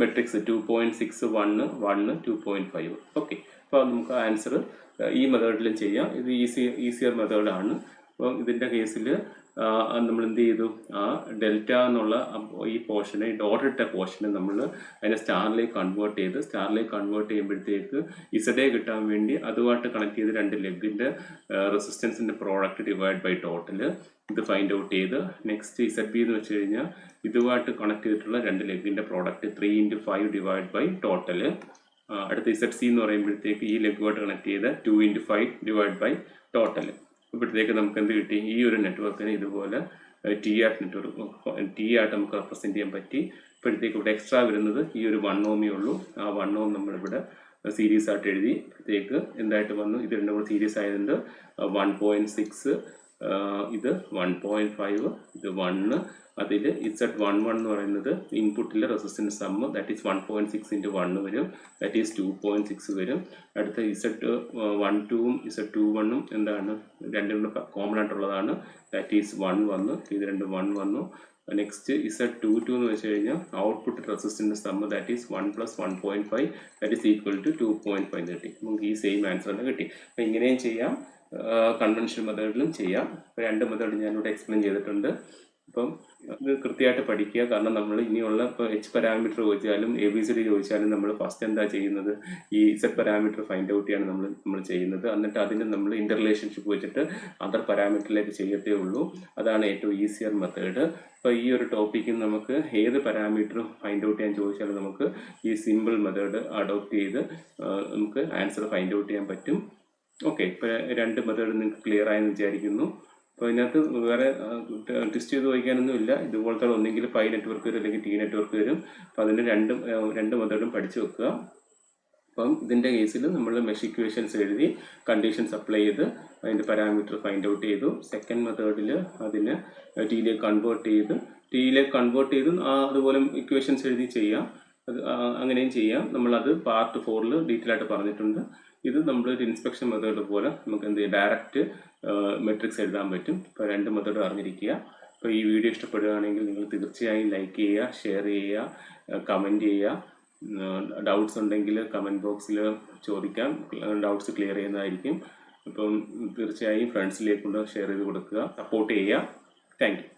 മെട്രിക്സ് 2.6, 1, 1, 2.5. ഓക്കെ, അപ്പോൾ നമുക്ക് ആൻസർ ഈ മെത്തേഡിലും ചെയ്യാം. ഇത് ഈസിയർ മെത്തേഡാണ്. അപ്പോൾ ഇതിൻ്റെ കേസിൽ നമ്മൾ എന്ത് ചെയ്തു, ആ ഡെൽറ്റ എന്നുള്ള ഈ പോർഷനെ, ഡോട്ട് ഇട്ട പോർഷനെ നമ്മൾ അതിനെ സ്റ്റാറിലേക്ക് കൺവേർട്ട് ചെയ്യുമ്പോഴത്തേക്ക് ഇസഡേ കിട്ടാൻ വേണ്ടി അതുമായിട്ട് കണക്ട് ചെയ്ത് രണ്ട് ലെഗിൻ്റെ റെസിസ്റ്റൻസിൻ്റെ പ്രോഡക്റ്റ് ഡിവൈഡ് ബൈ ടോട്ടൽ ഇത് ഫൈൻഡ് ഔട്ട് ചെയ്ത്, നെക്സ്റ്റ് ഇസഡ് ബി എന്ന് വെച്ച് കഴിഞ്ഞാൽ ഇതുമായിട്ട് കണക്ട് ചെയ്തിട്ടുള്ള രണ്ട് ലെഗിൻ്റെ പ്രോഡക്റ്റ് 3 × 5 ഡിവൈഡ് ബൈ ടോട്ടൽ. അടുത്ത ഇസഡ് സി എന്ന് പറയുമ്പോഴത്തേക്ക് ഈ ലെഗുമായിട്ട് കണക്ട് ചെയ്ത് 2 × 5 ഡിവൈഡ് ബൈ ടോട്ടൽ. ഇപ്പോഴത്തേക്ക് നമുക്ക് എന്ത് കിട്ടി, ഈ ഒരു നെറ്റ്വർക്കിന് ഇതുപോലെ ടി ആയിട്ട് നമുക്ക് റെപ്രസെൻറ്റ് ചെയ്യാൻ പറ്റി. ഇപ്പോഴത്തേക്ക് ഇവിടെ എക്സ്ട്രാ വരുന്നത് ഈ ഒരു 1 ഓമേ ഉള്ളൂ. ആ 1 ഓം നമ്മളിവിടെ സീരീസ് ആയിട്ട് എഴുതി. ഇപ്പോഴത്തേക്ക് എന്തായിട്ട് വന്നു, ഇത് രണ്ടും കൂടെ സീരീസ് ആയതുകൊണ്ട് 1.6, ഇത് 1.5, ഇത് 1. അതിൽ Z11 എന്ന് പറയുന്നത് ഇൻപുട്ടിലെ റെസിസ്റ്റൻസ് സമ്മ്, ദാറ്റ് ഈസ് 1.6 × 1 വരും, ദാറ്റ് ഈസ് 2.6 വരും. അടുത്ത Z12ഉം Z21ഉം എന്താണ്, രണ്ടും കൂടെ കോമൺ ആയിട്ടുള്ളതാണ്, ദാറ്റ് ഈസ് 1 വന്നു, ഇത് രണ്ടും 1 വന്നു. നെക്സ്റ്റ് Z22 എന്ന് വെച്ച് കഴിഞ്ഞാൽ output resistance sum, that is 1 + 1.5, that is equal to 2.5 കിട്ടി. നമുക്ക് ഈ സെയിം ആൻസർ തന്നെ കിട്ടി. അപ്പം ഇങ്ങനെയും ചെയ്യാം, കൺവെൻഷണൽ മെത്തേഡിലും ചെയ്യാം. രണ്ട് മെത്തേഡ് ഞാനിവിടെ എക്സ്പ്ലെയിൻ ചെയ്തിട്ടുണ്ട്. അപ്പം ഇത് കൃത്യമായിട്ട് പഠിക്കുക. കാരണം നമ്മൾ ഇനിയുള്ള ഇപ്പോൾ H പാരാമീറ്റർ ചോദിച്ചാലും ABCD ചോദിച്ചാലും നമ്മൾ ഫസ്റ്റ് എന്താ ചെയ്യുന്നത്, ഈ Z പാരാമീറ്റർ ഫൈൻഡ് ഔട്ട് ചെയ്യാണ് നമ്മൾ ചെയ്യുന്നത്. എന്നിട്ട് അതിന് നമ്മൾ ഇൻ്റർ റിലേഷൻഷിപ്പ് വെച്ചിട്ട് അതർ പാരാമീറ്ററിലേക്ക് ചെയ്യത്തേ ഉള്ളൂ. അതാണ് ഏറ്റവും ഈസിയർ മെത്തേഡ്. അപ്പോൾ ഈ ഒരു ടോപ്പിക്കിൽ നമുക്ക് ഏത് പാരാമീറ്ററും ഫൈൻഡ് ഔട്ട് ചെയ്യാൻ ചോദിച്ചാലും നമുക്ക് ഈ സിമ്പിൾ മെത്തേഡ് അഡോപ്റ്റ് ചെയ്ത് നമുക്ക് ആൻസർ ഫൈൻഡ് ഔട്ട് ചെയ്യാൻ പറ്റും. ഓക്കെ, ഇപ്പോൾ രണ്ട് മെത്തേഡ് നിങ്ങൾക്ക് ക്ലിയർ ആയെന്ന് വിചാരിക്കുന്നു. അപ്പോൾ ഇതിനകത്ത് വേറെ ടെസ്റ്റ് ചെയ്ത് വയ്ക്കാനൊന്നും ഇല്ല. ഇതുപോലത്തെ ഒന്നെങ്കിൽ പൈ നെറ്റ്വർക്ക് വരും, അല്ലെങ്കിൽ ടി നെറ്റ്വർക്ക് വരും. അപ്പോൾ അതിന് രണ്ട് മെത്തേഡും പഠിച്ചു വെക്കുക. അപ്പം ഇതിൻ്റെ കേസിൽ നമ്മൾ മെഷ് ഇക്വേഷൻസ് എഴുതി കണ്ടീഷൻസ് അപ്ലൈ ചെയ്ത് അതിൻ്റെ പാരാമീറ്റർ ഫൈൻഡ് ഔട്ട് ചെയ്തു. സെക്കൻഡ് മെത്തേഡിൽ അതിന് ടിയിലേക്ക് കൺവേർട്ട് ചെയ്ത് അതുപോലെ ഇക്വേഷൻസ് എഴുതി ചെയ്യാം. അങ്ങനെയും ചെയ്യാം. നമ്മളത് പാർട്ട് 4 ഡീറ്റെയിൽ ആയിട്ട് പറഞ്ഞിട്ടുണ്ട്. ഇത് നമ്മളൊരു ഇൻസ്പെക്ഷൻ മെത്തേഡ് പോലെ നമുക്ക് എന്ത് ചെയ്യാം, ഡയറക്റ്റ് മെട്രിക്സ് എഴുതാൻ പറ്റും. ഇപ്പോൾ രണ്ട് മെത്തേഡ് അറിഞ്ഞിരിക്കുക. അപ്പോൾ ഈ വീഡിയോ ഇഷ്ടപ്പെടുകയാണെങ്കിൽ നിങ്ങൾ തീർച്ചയായും ലൈക്ക് ചെയ്യുക, ഷെയർ ചെയ്യുക, കമൻറ്റ് ചെയ്യുക. ഡൗട്ട്സ് ഉണ്ടെങ്കിൽ കമൻറ്റ് ബോക്സിൽ ചോദിക്കാം, ഡൗട്ട്സ് ക്ലിയർ ചെയ്യുന്നതായിരിക്കും. അപ്പം തീർച്ചയായും ഫ്രണ്ട്സിലേക്കൊണ്ട് ഷെയർ ചെയ്ത് കൊടുക്കുക, സപ്പോർട്ട് ചെയ്യുക. Thank you.